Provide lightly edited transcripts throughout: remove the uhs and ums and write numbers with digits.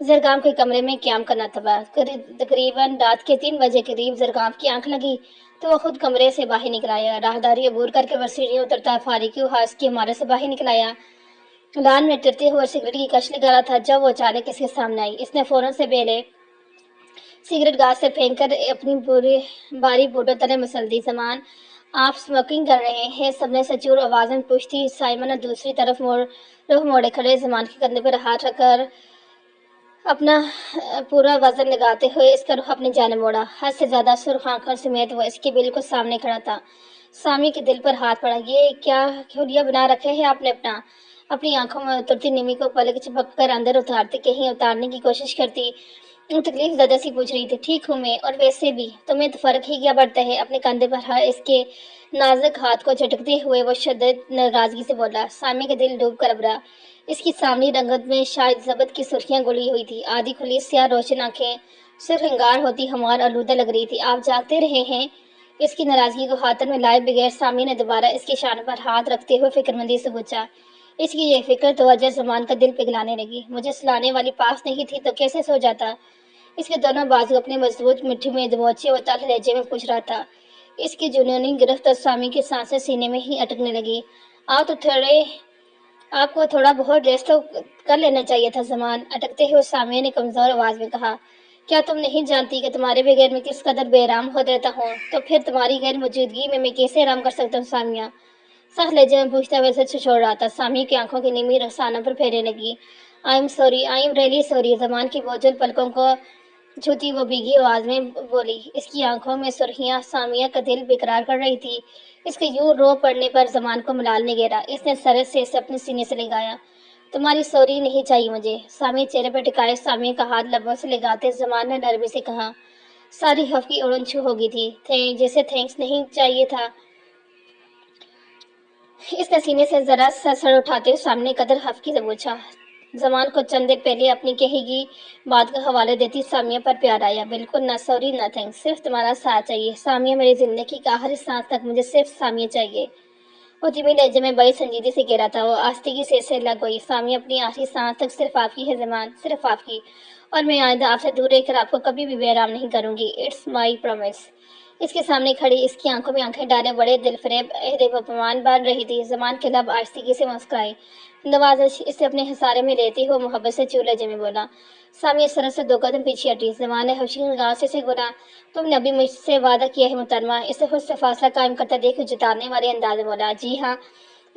زرگام کے کمرے میں قیام کرنا تھا۔ تقریباً رات کے 3 بجے قریب زرگام کی آنکھ لگی تو وہ خود کمرے سے باہر نکل آیا۔ راہداری عبور کر کے وہ سیڑھیوں اترتا فاروقی ہاؤس کی عمارت سے باہر نکل آیا۔ لان میں ٹرتے ہوئے سگریٹ کی کش لگا رہا تھا جب وہ اچانک اس کے سامنے آئی۔ اس نے فوراً سے بیلے سگریٹ گاز سے پھینک کر اپنی باری بوٹوں تلے مسل دی۔ زمان، آپ اسموکنگ کر رہے ہیں؟ سب نے سچور آواز میں پوچھی۔ سائمن نے دوسری طرف رخ موڑے کھڑے زمان کے کندھے پر ہاتھ رکھ کر اپنا پورا وزن لگاتے ہوئے اس کا رخ اپنی جانب موڑا۔ حد سے زیادہ سرخ آنکھوں سمیت وہ اس کے بالکل سامنے کھڑا تھا۔ سامی کے دل پر ہاتھ پڑا۔ یہ کیا حلیہ بنا رکھے ہے آپ نے اپنی آنکھوں میں اترتی نمی کو پلک چپک کر اندر اتارتی، کہیں اتارنے کی کوشش کرتی۔ تکلیف زدہ سی پوچھ رہی تھی۔ ٹھیک ہوں میں، اور ویسے بھی تمہیں تو فرق ہی کیا پڑتا ہے؟ اپنے کندھے پر اس کے نازک ہاتھ کو جھٹکتے ہوئے وہ شدید ناراضگی سے بولا۔ سامی کا دل ڈوب کر ابھرا۔ اس کی سامنی رنگت میں شاید ضبط کی سرخیاں گلی ہوئی تھی۔ آدھی کھلی سیاہ روشن آنکھیں سرخ انگار ہوتی ہموار آلودہ لگ رہی تھی۔ آپ جاگتے رہے ہیں؟ اس کی ناراضگی کو خاطر میں لائے بغیر سامی نے دوبارہ اس کے شانوں پر ہاتھ رکھتے ہوئے فکرمندی سے پوچھا۔ اس کی یہ فکر توجہ زمان کا دل پگھلانے لگی۔ مجھے سلانے والی پاس نہیں تھی تو کیسے سو جاتا؟ اس کے دونوں بازو اپنے مضبوط مٹھی میں دبوچے وہ تلخ لہجے میں پوچھ رہا تھا۔ اس کی جنونی گرفت اور سامی کی سانسیں سینے میں ہی اٹکنے لگی۔ آپ کو تھوڑا بہت ریسٹ تو کر لینا چاہیے تھا زمان، اٹکتے ہوئے سامی نے کمزور آواز میں کہا۔ کیا تم نہیں جانتی کہ تمہارے بغیر میں کس قدر بے آرام ہو رہتا ہوں؟ تو پھر تمہاری غیر موجودگی میں کیسے آرام کر سکتا ہوں سامیہ؟ سخت لہجے میں پوچھتا ہوئے اسے چھچوڑ رہا تھا۔ سامی کی آنکھوں کی نیمی رخسانوں پر پھیرنے لگی۔ آئی ایم ریئلی سوری، زمان کی بوجھل پلکوں کو چھوتی وہ بھیگی آواز میں بولی۔ اس کی آنکھوں میں سرخیاں سامیہ کا دل بیقرار کر رہی تھی۔ اس کے یوں رو پڑنے پر زمان کو ملال نے گھیرا۔ اس نے سرد سے اسے اپنے سینے سے لگایا۔ تمہاری سوری نہیں چاہیے مجھے۔ سامی چہرے پر ٹکائے سامیہ کا ہاتھ لبوں سے لگاتے زمان نے نرمی سے کہا۔ ساری خف کی اڑن چھو ہو گئی تھی، جیسے تھینکس نہیں چاہیے تھا۔ اس نے سینے سے ذرا سا سر اٹھاتے ہوئے سامنے قدر خفگی سے پوچھا۔ زمان کو چند دیر پہلے اپنی کہی گی بات کا حوالہ دیتی سامیہ پر پیار آیا۔ بالکل نہ سوری نہ تھینکس، صرف تمہارا ساتھ چاہیے سامیہ، میری زندگی کا آخری سانس تک مجھے صرف سامیہ چاہیے۔ وہ دھیمی لہجے میں بڑی سنجیدگی سے کہہ رہا تھا۔ وہ آستگی سے اسے لگ گئی۔ سامیہ، اپنی آخری سانس تک صرف آپ کی ہے زمان، صرف آپ کی، اور میں آئندہ آپ سے دور رہ کر آپ کو کبھی بھی بے آرام نہیں کروں گی۔ It's my promise. اس کے سامنے کھڑی اس کی آنکھوں میں آنکھیں ڈالے بڑے دل فریب عہد وفامان بن رہی تھی۔ زمان کے لب آہستگی سے مسکرائے۔ نوازش اسے اپنے حصارے میں لیتے ہوئے محبت سے چور لہجے میں بولا۔ سامیہ سرد سے 2 قدم پیچھے ہٹی۔ زمان نے خشکی نگاہوں سے اسے گھورا۔ تم نے ابھی مجھ سے وعدہ کیا ہے محترمہ؟ اسے خود سے فاصلہ قائم کرتا دیکھ جتانے والے انداز میں بولا۔ جی ہاں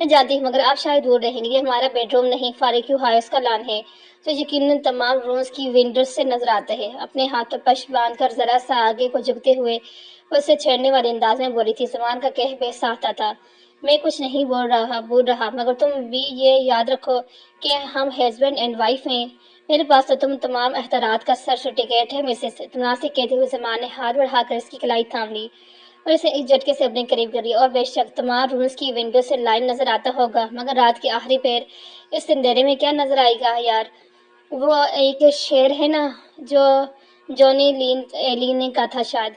میں جانتی ہوں، مگر آپ شاید دور رہیں گے۔ یہ ہمارا بیڈ روم نہیں، فاروقی ہاؤس کا لان ہے جو یقیناً تمام رومز کی ونڈوز سے نظر آتا ہے۔ اپنے ہاتھ پر پشت باندھ کر ذرا سا آگے کو جھکتے ہوئے وہ اسے چھیڑنے والے انداز میں بولی تھی۔ زمان کا کہہ بے ساختہ تھا۔ میں کچھ نہیں بول رہا، مگر تم بھی یہ یاد رکھو کہ ہم ہسبینڈ اینڈ وائف ہیں۔ میرے پاس تو تم تمام اختیارات کا سرٹیفکیٹ ہے مسز۔ اطمینان سے کہتے ہوئے زمان نے ہاتھ بڑھا کر اس کی کلائی تھام لی اور اسے ایک جھٹکے سے اپنے قریب کر لیا۔ اور بے شک تمام رومز کی ونڈو سے لائن نظر آتا ہوگا، مگر رات کے آخری پہر اس اندھیرے میں کیا نظر آئے گا یار؟ وہ ایک شعر ہے نا جو جونی ایلین نے کہا تھا شاید۔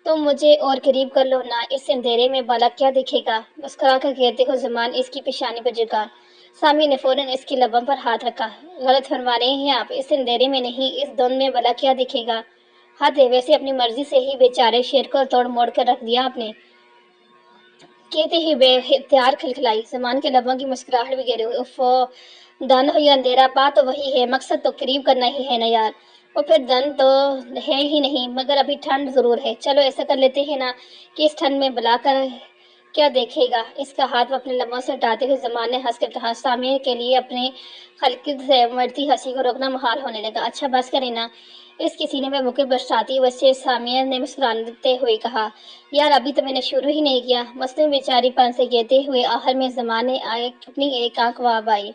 تم مجھے اور قریب کر لو نا، اس اندھیرے میں بالا کیا دکھے گا؟ مسکرا کر کہتے ہوئے زمان اس کی پیشانی پر جھکا۔ سامی نے فوراً اس کی لبوں پر ہاتھ رکھا۔ غلط فرما رہے ہیں آپ، اس اندھیرے میں نہیں، اس دھند میں بھلا کیا دکھے گا؟ حد ہے، ویسے اپنی مرضی سے ہی بیچارے شیر کو توڑ موڑ کر رکھ دیا آپ نے، کہتے ہی بے اختیار کھلکھلائی۔ زمان کے لبوں کی مسکراہٹ بھی گہری ہوئی۔ اوفو، دن ہو یا اندھیرا، بات تو وہی ہے، مقصد تو قریب کرنا ہی ہے نا یار۔ وہ پھر دن تو ہے ہی نہیں، مگر ابھی ٹھنڈ ضرور ہے۔ چلو ایسا کر لیتے ہیں نا کہ اس ٹھنڈ میں بلا کر کیا دیکھے گا؟ اس کا ہاتھ وہ اپنے لبوں سے ہٹاتے ہوئے زمان نے ہنس کر کہا۔ سامیہ کے لیے اپنے خلقت سے مرتی ہنسی کو روکنا محال ہونے لگا۔ اچھا بس کریں نا، اس کے سینے میں بکے برساتی ہوئے سے سامیہ نے مسکراتے ہوئے کہا۔ یار ابھی تو میں نے شروع ہی نہیں کیا، مصنوعی بیچاری پن سے کہتے ہوئے آخر میں زمان نے اپنی ایک آنکھ وابائی۔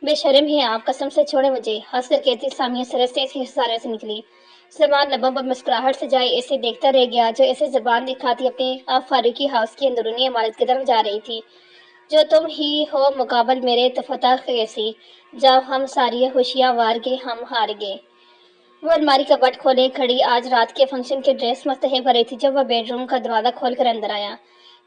بے شرم ہیں آپ، قسم سے چھوڑیں مجھے، ہنس کر کہتی سامیہ سرد سے اس کے حصارے سے نکلی۔ زمان لبوں پر مسکراہٹ سے جائے اسے دیکھتا رہ گیا جو اسے زبان دکھاتی اپنی اب فاروقی ہاؤس کی اندرونی عمارت کی طرف جا رہی تھی۔ جو تم ہی ہو مقابل میرے تو فتح کیسی، جب ہم ساری خوشیاں وار گئے ہم ہار گئے۔ وہ الماری کا بٹ کھولے کھڑی آج رات کے فنکشن کے ڈریس منتخب کر رہی تھی جب وہ بیڈ روم کا دروازہ کھول کر اندر آیا۔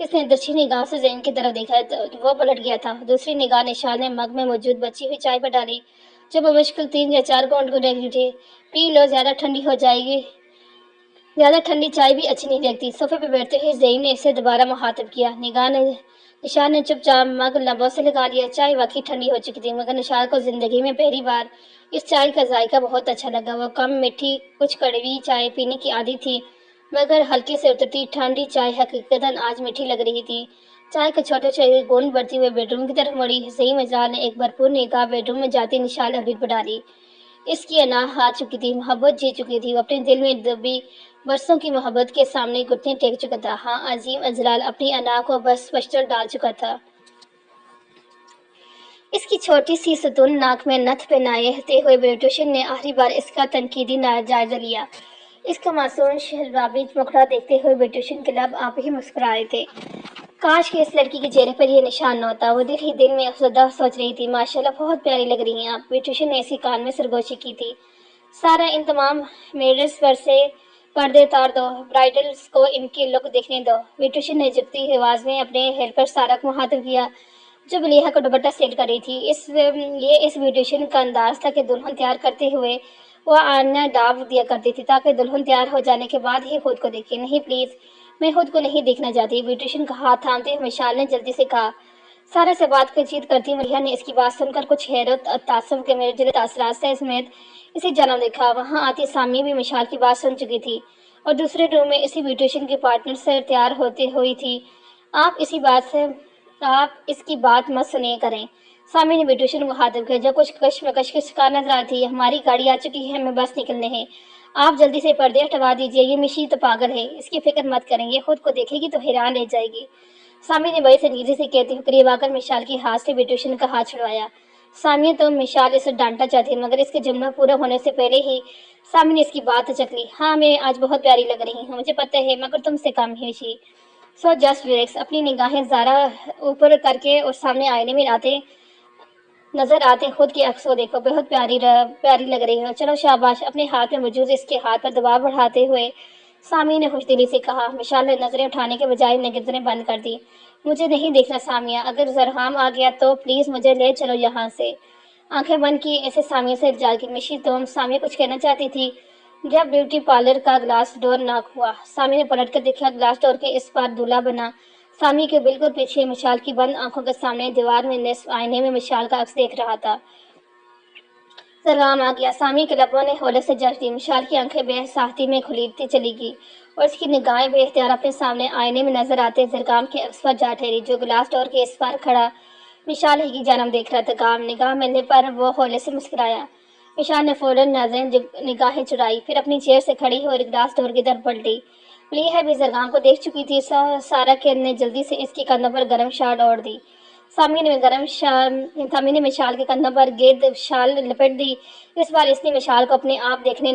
اس نے درچھی نگاہ سے زین کی طرف دیکھا تو وہ پلٹ گیا تھا۔ دوسری نگاہ نشال نے مگ میں موجود بچی ہوئی چائے پر ڈالی جو بمشکل 3 یا 4 گھونٹ گزری تھی۔ پی لو، زیادہ ٹھنڈی ہو جائے گی۔ زیادہ ٹھنڈی چائے بھی اچھی نہیں لگتی۔ صوفے پہ بیٹھتے ہوئے زین نے اسے دوبارہ مخاطب کیا۔ نشال نے چپ چاپ مگ لبوں سے لگا لیا۔ چائے واقعی ٹھنڈی ہو چکی تھی، مگر نشال کو زندگی میں پہلی بار اس چائے کا ذائقہ بہت اچھا لگا۔ وہ کم میٹھی، کچھ کڑوی چائے پینے کی عادی تھی، مگر ہلکے سے اترتی ٹھنڈی چائے حقیقتاً آج میٹھی لگ رہی تھی۔ چائے کے چھوٹے چھوٹے گھونٹ بڑھتی ہوئے بیڈ روم کی طرف مڑی۔ زین اجلال نے ایک بھرپور نگاہ بیڈ روم میں جاتی نشال اگریٹ پر ڈالی۔ اس کی انا ہار چکی تھی، محبت جیت چکی تھی۔ وہ اپنے دل میں دبی برسوں کی محبت کے سامنے گھٹنے ٹیک چکا تھا۔ ہاں، عظیم اجلال اپنی انا کو بس پشچر ڈال چکا تھا۔ اس کی چھوٹی سی ستون ناک میں نتھ پہناتے ہوئے بیوٹیشین نے آخری بار اس کا تنقیدی جائزہ لیا۔ اس کا معصوم شرابی مکھڑا دیکھتے ہوئے بیوٹیشین کے لب آپ ہی مسکرا رہے تھے۔ کاش کہ اس لڑکی کے چہرے پر یہ نشان نہ ہوتا۔ وہ دل ہی دل میں افسردہ سوچ رہی تھی، ماشاءاللہ بہت پیاری لگ رہی ہیں آپ۔ بیوٹیشین نے اسی کان میں سرگوشی کی تھی۔ سارا ان تمام میررز پر سے پردے اتار دو، برائڈلز کو ان کی لک دیکھنے دو۔ بیوٹیشین نے جھکتی ہوئی آواز میں اپنے ہیلپر سارا کو مخاطب کیا جو ملیحہ کو دوپٹہ سیٹ کر رہی تھی۔ یہ اس بیوٹیشین کا انداز تھا کہ دلہن تیار کرتے ہوئے وہ آئینہ ڈال دیا کرتی تھی تاکہ دلہن تیار ہو جانے کے بعد ہی خود کو دیکھے۔ نہیں پلیز، میں خود کو نہیں دیکھنا چاہتی، بیوٹیشین کا ہاتھ تھامتے ہوئے مشال نے جلدی سے کہا۔ سارا سے بات چیت کرتی ملیحہ نے اس کی بات سن کر کچھ حیرت اور تعصب کے میرے تاثرات سے سمیت اسے جنم دیکھا۔ وہاں آتی سامیہ بھی مشال کی بات سن چکی تھی اور دوسرے روم میں اسی بیوٹیشین کے پارٹنر سے تیار ہوتی ہوئی تھی۔ آپ اس کی بات مت سنیں کریں، سامیہ نے بیوٹیشین کو مخاطب کیا جو کچھ کشمکش کے شکار نظر آتی تھی۔ ہماری گاڑی آ چکی ہے، ہمیں بس نکلنے ہیں، آپ جلدی سے پردے ہٹوا دیجیے۔ یہ مشی تو پاگل ہے، اس کی فکر مت کریں، یہ خود کو دیکھے گی تو حیران رہ جائے گی، سامیہ نے بڑی سنجیدگی سے کہتے ہوئے قریب آ کر مشال کے ہاتھ سے بیوٹیشین کا ہاتھ چھڑوایا۔ سامیہ تو مشال اسے ڈانٹنا چاہتی مگر اس کے جملہ پورا ہونے سے پہلے ہی سامیہ نے اس کی بات چک لی۔ ہاں، میں آج بہت پیاری لگ رہی ہوں، مجھے پتہ ہے، مگر تم سے کم ہی۔ So just relax. اپنی نگاہیں ذرا اوپر کر کے اور سامنے آئینے میں نظر آتے خود کے عکس کو دیکھو، بہت پیاری لگ رہی ہو، چلو شاباش۔ اپنے ہاتھ میں موجود اس کے ہاتھ پر دباؤ بڑھاتے ہوئے سامیہ نے خوش دلی سے کہا۔ مشال نے نظریں اٹھانے کے بجائے نظریں بند کر دی۔ مجھے نہیں دیکھنا سامیہ، اگر زرہام آ گیا تو پلیز مجھے لے چلو یہاں سے۔ آنکھیں بند کی ایسے سامیہ سے الجا کی مشی تم سامیہ کچھ کہنا چاہتی تھی جب بیوٹی پارلر کا گلاس ڈور ناک ہوا۔ سامیہ نے پلٹ کر دیکھا، گلاس ڈور کے اس پار دولہا بنا سامیہ کے بالکل پیچھے مشال کی بند آنکھوں کے سامنے دیوار میں نصب آئینے میں مشال کا عکس دیکھ رہا تھا۔ زرہام آ گیا، سامیہ کے لبوں نے ہولے سے جھنجھ دی۔ مشال کی آنکھیں بے ساہتی میں کھلتی چلی گئی اور اس کی نگاہیں بے اختیار اپنے سامنے آئینے میں نظر آتے زرہام کے عکس پر جا ٹھہری جو گلاس ڈور کے اس پار کھڑا مشال ہی کی جانب دیکھ رہا تھا۔ نگاہ ملنے پر وہ ہولے سے مسکرایا۔ مشال نے فوراً نگاہیں چڑھائی، پھر اپنی چیئر سے کھڑی ہوئی اور گلاس ڈور کی طرف پلٹی۔ ملیحہ بھی زرہام کو دیکھ چکی تھی۔ سارا نے جلدی سے اس کے کندھوں پر گرم شال اوڑھ دی۔ سامیہ نے مشال کے کندھوں پر گرد شال لپیٹ دی۔ اس بار اس نے مشال کو اپنے آپ دیکھنے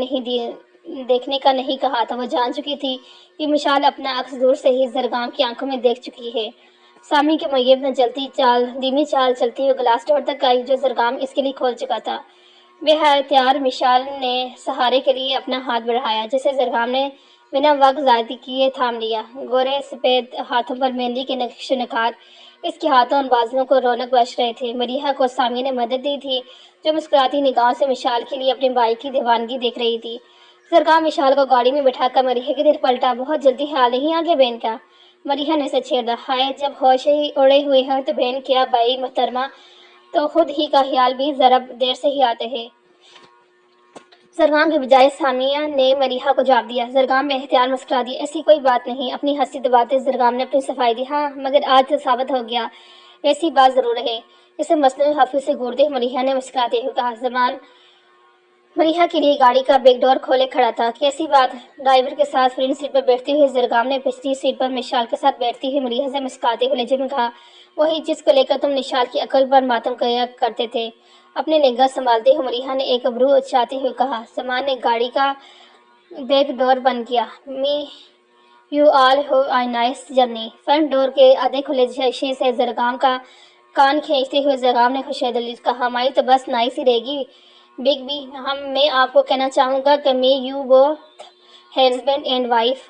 کا نہیں کہا تھا، وہ جان چکی تھی کہ مشال اپنا عکس دور سے ہی زرہام کی آنکھوں میں دیکھ چکی ہے۔ سامیہ کے معیب نے دھیمی چال چلتی ہوئی گلاس ڈور تک آئی جو زرہام اس کے لیے کھول چکا تھا۔ بے اختیار مشال نے سہارے کے لیے اپنا ہاتھ بڑھایا جسے زرہام نے بنا وقت ضائع کیے تھام لیا۔ گورے سفید ہاتھوں پر مہندی کے نقش و نگار اس کے ہاتھوں اور بازوؤں کو رونق بخش رہے تھے۔ ملیحہ کو سامیہ نے مدد دی تھی جو مسکراتی نگاہوں سے مشال کے لیے اپنے بھائی کی دیوانگی دیکھ رہی تھی۔ زرہام مشال کو گاڑی میں بٹھا کر ملیحہ کی طرف پلٹا۔ بہت جلدی خیال نہیں آ گیا بہن کا؟ ملیحہ نے اسے چھیڑا۔ ہائے، جب ہوش ہی اڑے ہوئے ہیں تو بہن کیا بھائی محترمہ، تو خود ہی کا خیال بھی ذرا دیر سے ہی آتے ہیں۔ زرہام کے بجائے سامیہ نے ملیحہ کو جواب دیا۔ زرہام بے اختیار مسکرا دی۔ ایسی کوئی بات نہیں، اپنی ہنسی دباتے زرہام نے اپنی صفائی دی۔ ہاں، مگر آج تو ثابت ہو گیا، ایسی بات ضرور ہے، اسے مصنوعی حافظ سے گھورتے ہوئے ملیحہ نے مسکراتے ہوئے کہا۔ زمان ملیحہ کے لیے گاڑی کا بیک ڈور کھولے کھڑا تھا۔ کیسی بات؟ ڈرائیور کے ساتھ فرنٹ سیٹ پر بیٹھتے ہوئے زرہام نے پچھلی سیٹ پر مشال کے ساتھ بیٹھتی ہوئی ملیحہ سے مسکراتے ہوئے لہجے میں کہا۔ وہی جس کو لے کر تم نشال کی عقل پر ماتم کیا کرتے تھے، اپنے نگاہ سنبھالتے ہوئے ملیحہ نے ایک ابرو اچھاتے ہوئے کہا۔ زمان نے گاڑی کا بیک ڈور بند کیا۔ May you all have a nice journey. Front door کے آدھے کھلے شیشے سے زرہام کا کان کھینچتے ہوئے زرہام نے خوش دلی سے کہا۔ ہماری تو بس نائس ہی رہے گی بگ بی، میں آپ کو کہنا چاہوں گا کہ me you both husband and wife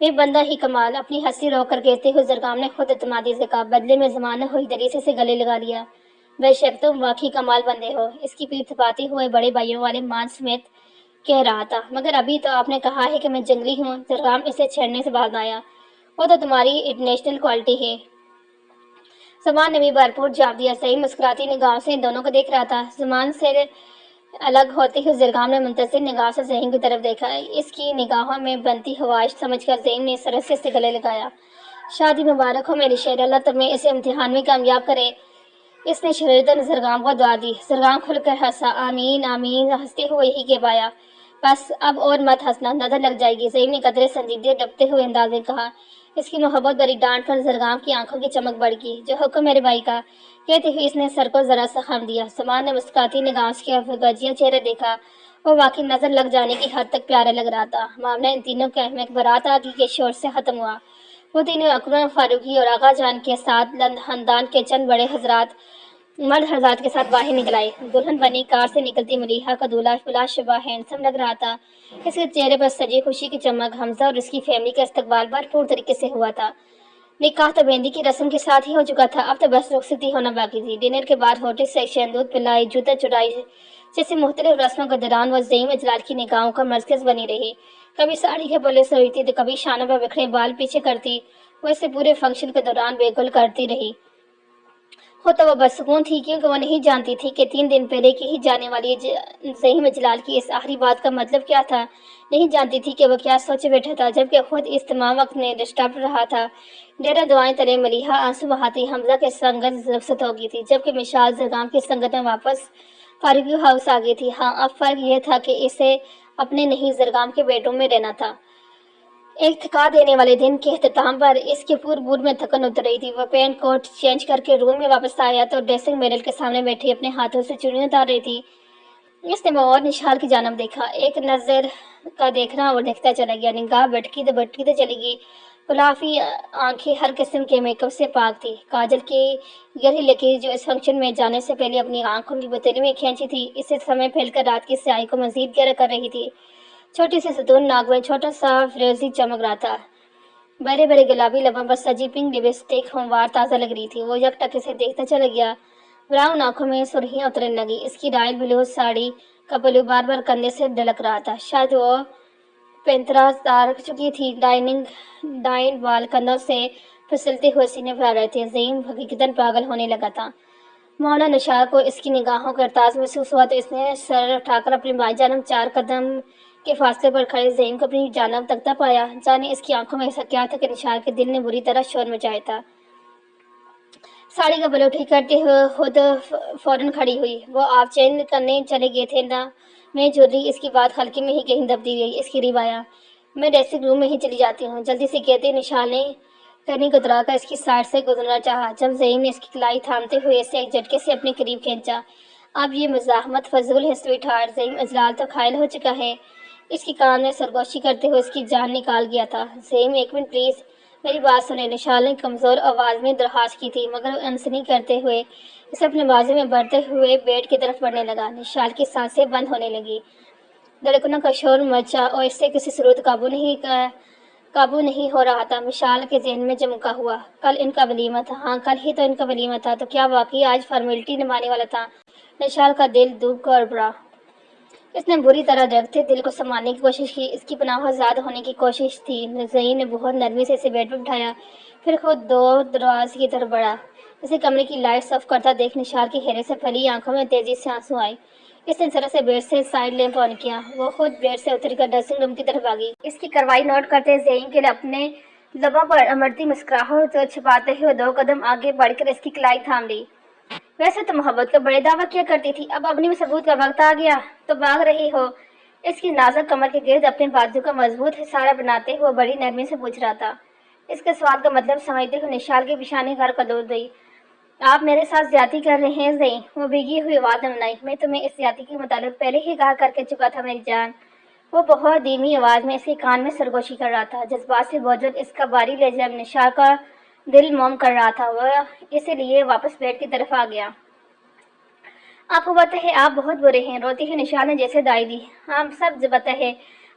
میں بندہ ہی کمال، اپنی ہنسی رو کر کہتے ہوئے زرگام نے خود اعتمادی سے کہا، بدلے میں زمانہ ہوئی دریسے سے گلے لگا لیا۔ بے شک تم واقعی کمال بندے ہو، اس کی پیٹھ تھپاتے ہوئے بڑے بھائیوں والے مان سمیت کہہ رہا تھا، مگر ابھی تو آپ نے کہا ہے کہ میں جنگلی ہوں۔ زرگام اسے چھیڑنے سے بھاگ آیا، وہ تو تمہاری انٹرنیشنل کوالٹی ہے۔ زمان نے بھی بھرپور جواب دیا۔ صحیح مسکراتی نگاہوں سے ان دونوں کو دیکھ رہا تھا۔ زمان سے الگ ہوتے ہی زرگام نے منتظر نگاہ سے زہیم کی طرف دیکھا۔ اس کی نگاہوں میں بنتی خواہش سمجھ کر زہیم نے سرس سے گلے لگایا۔ شادی مبارک ہو میری شہر، اللہ تمہیں اس امتحان میں کامیاب کرے۔ اس نے شدیداً زرگام کو دعا دی۔ زرگام کھل کر ہنسا، آمین آمین ہنستے ہوئے ہی کہہ پایا، بس اب اور مت ہنسنا، نظر لگ جائے گی۔ زہیم نے قدرے سنجیدہ ڈبتے ہوئے انداز میں کہا۔ اس کی محبت بھری ڈانٹ پر زرگام کی آنکھوں کی چمک بڑھ گئی۔ جو حکم میرے بھائی کا، کہتے ہوئے اس نے سر کو ذرا سا خم دیا۔ زمان نے مسکراتی نگاہوں سے گجیا چہرہ دیکھا، وہ واقعی نظر لگ جانے کی حد تک پیارا لگ رہا تھا۔ معاملہ ان تینوں کے میں بارات آگی کے شور سے ختم ہوا۔ وہ تینوں اکرم فاروقی اور آغا جان کے ساتھ خاندان کے چند بڑے مرد حضرات کے ساتھ باہر نکل آئے۔ دلہن بنی کار سے نکلتی ملیحہ کا دولہا بلا شبہ ہینڈسم لگ رہا تھا۔ اس کے چہرے پر سجی خوشی کی چمک۔ حمزہ اور اس کی فیملی کا استقبال بھرپور طریقے سے ہوا تھا۔ نکاح تو مہندی کی رسم کے ساتھ ہی ہو چکا تھا، اب تو بس رخصتی ہونا باقی تھی۔ ڈنر کے بعد ہوٹل سیکشن، دودھ پلائی، جوتا چڑھائی جیسے مختلف رسموں کے دوران وہ زعیم اجلال کی نگاہوں کا مرکز بنی رہی۔ کبھی ساڑی کے پلے سوئیتی تو کبھی شانوں پر بکھرے بال پیچھے کرتی، وہ اسے پورے فنکشن کے دوران بےغل کرتی رہی۔ وہ تو وہ بدسکون تھی کیونکہ وہ نہیں جانتی تھی کہ 3 دن پہلے کہی جانے والی زعیم اجلال کی اس آخری بات کا مطلب کیا تھا۔ نہیں جانتی تھی کہ وہ کیا سوچے بیٹھا تھا، جبکہ خود اس تمام وقت میں ڈسٹرب رہا تھا۔ ڈیرہ دعائیں تلے ملیحہ آنسو بہاتی حمزہ کے سنگت رخصت ہو گئی تھی، جبکہ مشال زرگام کی سنگت میں واپس فاروقی ہاؤس آ گئی تھی۔ ہاں، اب فرق یہ تھا کہ اسے اپنے نہیں زرگام کے بیڈ روم میں رہنا تھا۔ ایک تھکا دینے والے دن کے اختتام پر اس کے پور بور میں تھکن اتر رہی تھی۔ وہ پینٹ کوٹ چینج کر کے روم میں واپس آیا تو ڈریسنگ میرر کے سامنے بیٹھی اپنے ہاتھوں سے چڑیاں اتار رہی تھی۔ اس نے اور نشال کی جانب دیکھا، ایک نظر کا دیکھنا اور دیکھتا چلا گیا۔ نگاہ بھٹکی تو چلی گئی۔ گلافی آنکھیں ہر قسم کے میک اپ سے پاک تھی۔ کاجل کی گہری لکیر جو اس فنکشن میں جانے سے پہلے اپنی آنکھوں کی بتیلی میں کھینچی تھی، اسے سمے پھیل کر رات کی سیاہی کو مزید گہرا کر رہی تھی۔ چھوٹی سی ستون ناک میں چھوٹا سا فروزی چمک رہا تھا۔ بڑے بڑے گلابی لبوں پر سجی پنک لپسٹک ہموار تازہ لگ رہی تھی۔ وہ یک ٹک اسے دیکھتا چلا گیا۔ براؤن آنکھوں میں سرخیاں اترنے لگی۔ اس کی رائل بلو ساڑی کا پلو بار بار کندھے سے ڈھلک رہا تھا، شاید وہ پینترا تار چکی تھی۔ ڈائن وال کندھوں سے پھسلتے ہوئے سینے پر آ رہے تھے۔ زعیم حقیقتاً پاگل ہونے لگا تھا۔ مولانا نشال کو اس کی نگاہوں کا ارتاز محسوس ہوا تو اس نے سر اٹھا کر اپنے بائیں جانب 4 قدم کے فاصلے پر کھڑے زعیم کو اپنی جانب تکتا پایا۔ جانے اس کی آنکھوں میں ایسا کیا تھا کہ نشال کے دل نے بری طرح شور مچایا تھا۔ ساڑی کا پلو ٹھیک کرتے ہوئے خود فوراً کھڑی ہوئی۔ وہ آپ چینج کرنے چلے گئے تھے نا؟ میں جوری اس کی بات ہلکے میں ہی کہیں دب دی گئی۔ اس کی روایا میں ڈریسنگ روم میں ہی چلی جاتی ہوں، جلدی سے کہتے نشال نے کرنی کترا کر اس کی سائڈ سے گزرنا چاہا، جب زعیم نے اس کی کلائی تھامتے ہوئے اسے ایک جھٹکے سے اپنے قریب کھینچا۔ اب یہ مزاحمت فضول ہے سویٹ ہارٹ، زعیم اجلال تو قائل ہو چکا ہے۔ اس کی کان میں سرگوشی کرتے ہوئے اس کی جان نکال گیا تھا۔ زعیم 1 منٹ پلیز، میری بات سنیں، نشال نے کمزور آواز میں درخواست کی تھی، مگر انسنی کرتے ہوئے اسے اپنے بازو میں بڑھتے ہوئے بیڈ کی طرف بڑھنے لگا۔ نشال کی سانسیں بند ہونے لگی، دھڑکنوں کا شور مچا اور اس سے کسی صورت قابو نہیں ہو رہا تھا۔ مشال کے ذہن میں چمکا ہوا، کل ان کا ولیمہ تھا۔ ہاں، کل ہی تو ان کا ولیمہ تھا، تو کیا واقعی آج فارمیلٹی نبھانے والا تھا؟ نشال کا دل دب کر ابھرا۔ اس نے بری طرح دھڑکتے دل کو سنبھالنے کی کوشش کی، اس کی پناہ آزاد ہونے کی کوشش تھی۔ زعیم نے بہت نرمی سے اسے بیڈ پر بٹھایا، پھر خود دروازے کی طرف بڑھا۔ اسے کمرے کی لائٹس آف کرتا دیکھ نشال کی حیرت سے پھلی آنکھوں میں تیزی سے آنسو آئے۔ اس نے ذرا سے بیڈ سے سائیڈ لیمپ آن کیا، وہ خود بیڈ سے اتر کر ڈریسنگ روم کی طرف بھاگی۔ اس کی کارروائی نوٹ کرتے زعیم کے اپنے لبوں پر امڑتی مسکراہٹ چھپاتے ہوئے 2 قدم آگے بڑھ کر اس کی کلائی تھام لی۔ ویسے تو محبت کا بڑے دعویٰ کیا کرتی تھی، اب اپنی ثبوت کا وقت آ گیا تو بھاگ رہی ہو؟ اس کی نازک کمر کے گرد اپنے بازو کا مضبوط حصارہ بناتے ہوئے بڑی نرمی سے پوچھ رہا تھا۔ اس کے سوال کا مطلب سمجھتے ہوئے نشال کی پیشانی غر قدور گئی۔ آپ میرے ساتھ زیادتی کر رہے ہیں زعیم، وہ بھیگی ہوئی آواز میں بنائی۔ میں تمہیں اس زیادتی کے متعلق پہلے ہی کہا کر کے چکا تھا میری جان۔ وہ بہت دھیمی آواز میں اس کے کان میں سرگوشی کر رہا تھا، جذبات سے بوجھل اس کا باری لہجہ نشال کا دل موم کر رہا تھا۔ وہ اسے لیے واپس بیڈ کی طرف آ گیا۔ آپ کو پتہ ہے آپ بہت برے ہیں، روتی ہوئی نشال نے جیسے دائی دی۔ ہم سب پتہ ہے،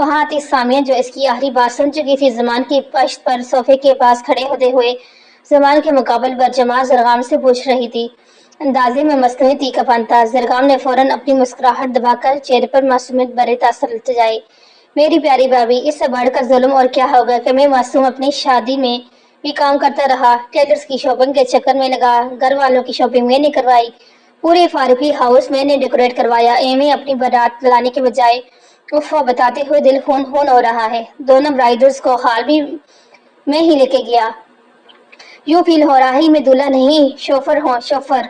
وہاں آتی سامیہ جو اس کی آخری بات سن چکی تھی زمان کی پشت پر صوفے کے پاس کھڑے ہوتے ہوئے زمان کے مقابل پر جماعت زرگام سے پوچھ رہی تھی۔ اندازے میں مصنوعی تیکھا پن تھا۔ زرگام نے فوراً اپنی مسکراہٹ دبا کر چہرے پر معصومیت بھرے تاثر التجائے۔ میری پیاری بھابھی، اس سے بڑھ کر ظلم اور کیا ہوگا کہ میں معصوم اپنی شادی میں بھی کام کرتا رہا، ٹیلرز کی شاپنگ کے چکر میں لگا، گھر والوں کی شاپنگ میں نے کروائی، پورے فاروقی ہاؤس میں نے ڈیکوریٹ کروایا، میں اپنی بارات لانے کے بجائے افواہ بتاتے ہوئے دل ہون ہون ہو رہا ہے۔ دونوں برائڈلز کو حال بھی میں ہی لے کے گیا۔ یوں فیل ہو رہا ہے میں دلہا نہیں شوفر ہوں، شوفر۔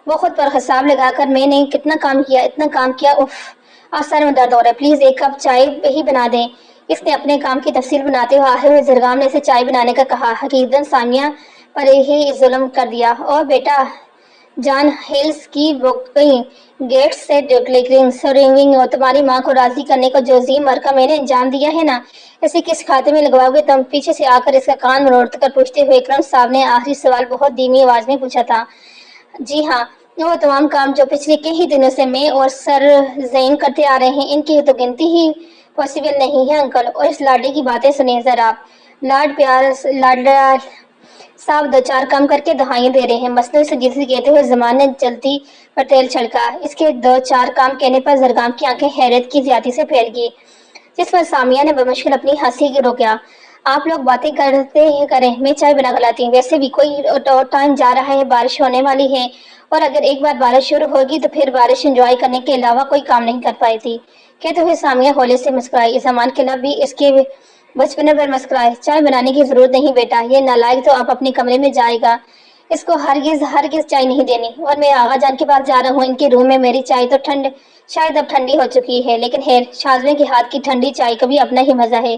وہ خود پر حساب لگا کر میں نے کتنا کام کیا، اتنا کام کیا، اف سر میں درد ہو رہا ہے، پلیز ایک کپ چائے ہی بنا دیں۔ اس نے اپنے کام کی تفصیل بناتے ہوئے آخر میں زرگام نے اسے چائے بنانے کا کہا۔ حقیقتاً سامیہ پر ہی ظلم کر دیا۔ اور بیٹا جان ہلز کی بکنگ گیٹ سے ڈکلیئرنگ سرونگ اور تمہاری ماں کو راضی کرنے کا جو عظیم مرکہ میں نے انجام دیا ہے نا، اسے کس کھاتے میں لگواؤ گے تم؟ پیچھے سے آ کر اس کا کان مروڑ کر پوچھتے ہوئے اکرم صاحب نے آخری سوال بہت دھیمی آواز میں پوچھا تھا۔ جی ہاں، وہ تمام کام جو پچھلے کئی دنوں سے میں اور سر زین کرتے آ رہے ہیں، ان کی تو گنتی ہی پاسبل نہیں ہے انکل۔ اور اس لاڈلی کی باتیں سنیں ذرا، لاڈ پیار لاڈلا صاحب دو چار کام کر کے دہائیاں دے رہے ہیں، مصنوعی سنجیدگی سے کہتے ہوئے زمان نے جلتی پر تیل چھڑکا۔ اس کے دو چار کام کہنے پر زرگام کی آنکھیں حیرت کی زیادتی سے پھیل گئی، جس پر سامیہ نے بمشکل اپنی ہنسی کو روکا۔ آپ لوگ باتیں کرتے ہی کریں، میں چائے بنا کر لاتی ہوں، ویسے بھی کوئی اور ٹائم جا رہا ہے، بارش ہونے والی ہے، اور اگر ایک بار بارش شروع ہوگی تو پھر بارش انجوائے کرنے کے علاوہ کوئی کام نہیں کر پائی تھی۔ کہتے ہوئے سامیہ ہولے سے مسکرائی۔ زمان کے لب بھی اس کے بچپنے پر مسکرائے۔ چائے بنانے کی ضرورت نہیں بیٹا، یہ نالائق تو اب اپنے کمرے میں جائے گا، اس کو ہرگز چائے نہیں دینی۔ اور میں آغا جان کے پاس جا رہا ہوں، ان کے روم میں میری چائے تو شاید اب ٹھنڈی ہو چکی ہے، لیکن خیر، شازمے کے ہاتھ کی ٹھنڈی چائے کا بھی اپنا ہی مزہ ہے۔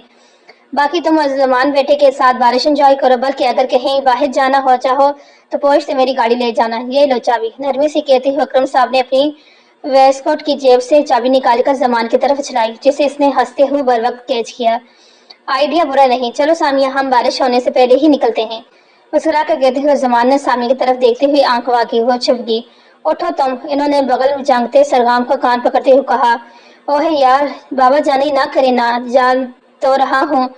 باقی تم زمان بیٹے کے ساتھ بارش انجوائے کرو، بلکہ اگر کہیں باہر جانا ہو چاہو تو پوچھ سے میری گاڑی لے جانا، یہ لو چابی۔ نرمی سے کہتے ہوئے اکرم صاحب نے اپنی ویسٹ کوٹ کی جیب سے چابی نکال کر زمان کی طرف چلائی، جسے اس نے ہنستے ہوئے بر وقت کیچ کیا۔ آئیڈیا برا نہیں، چلو سامیہ، ہم بارش ہونے سے پہلے ہی نکلتے ہیں۔ مسکرا کر کہتے ہوئے زمان نے سامیہ کی طرف دیکھتے ہوئے آنکھ واقعی وہ چھپ گئی۔ اٹھو تم، انہوں نے بغل میں جھانکتے زرگام کا کان پکڑتے ہوئے کہا۔ اوہ یار، بابا جانی نہ کرے نا، جان تو رہا ہوں۔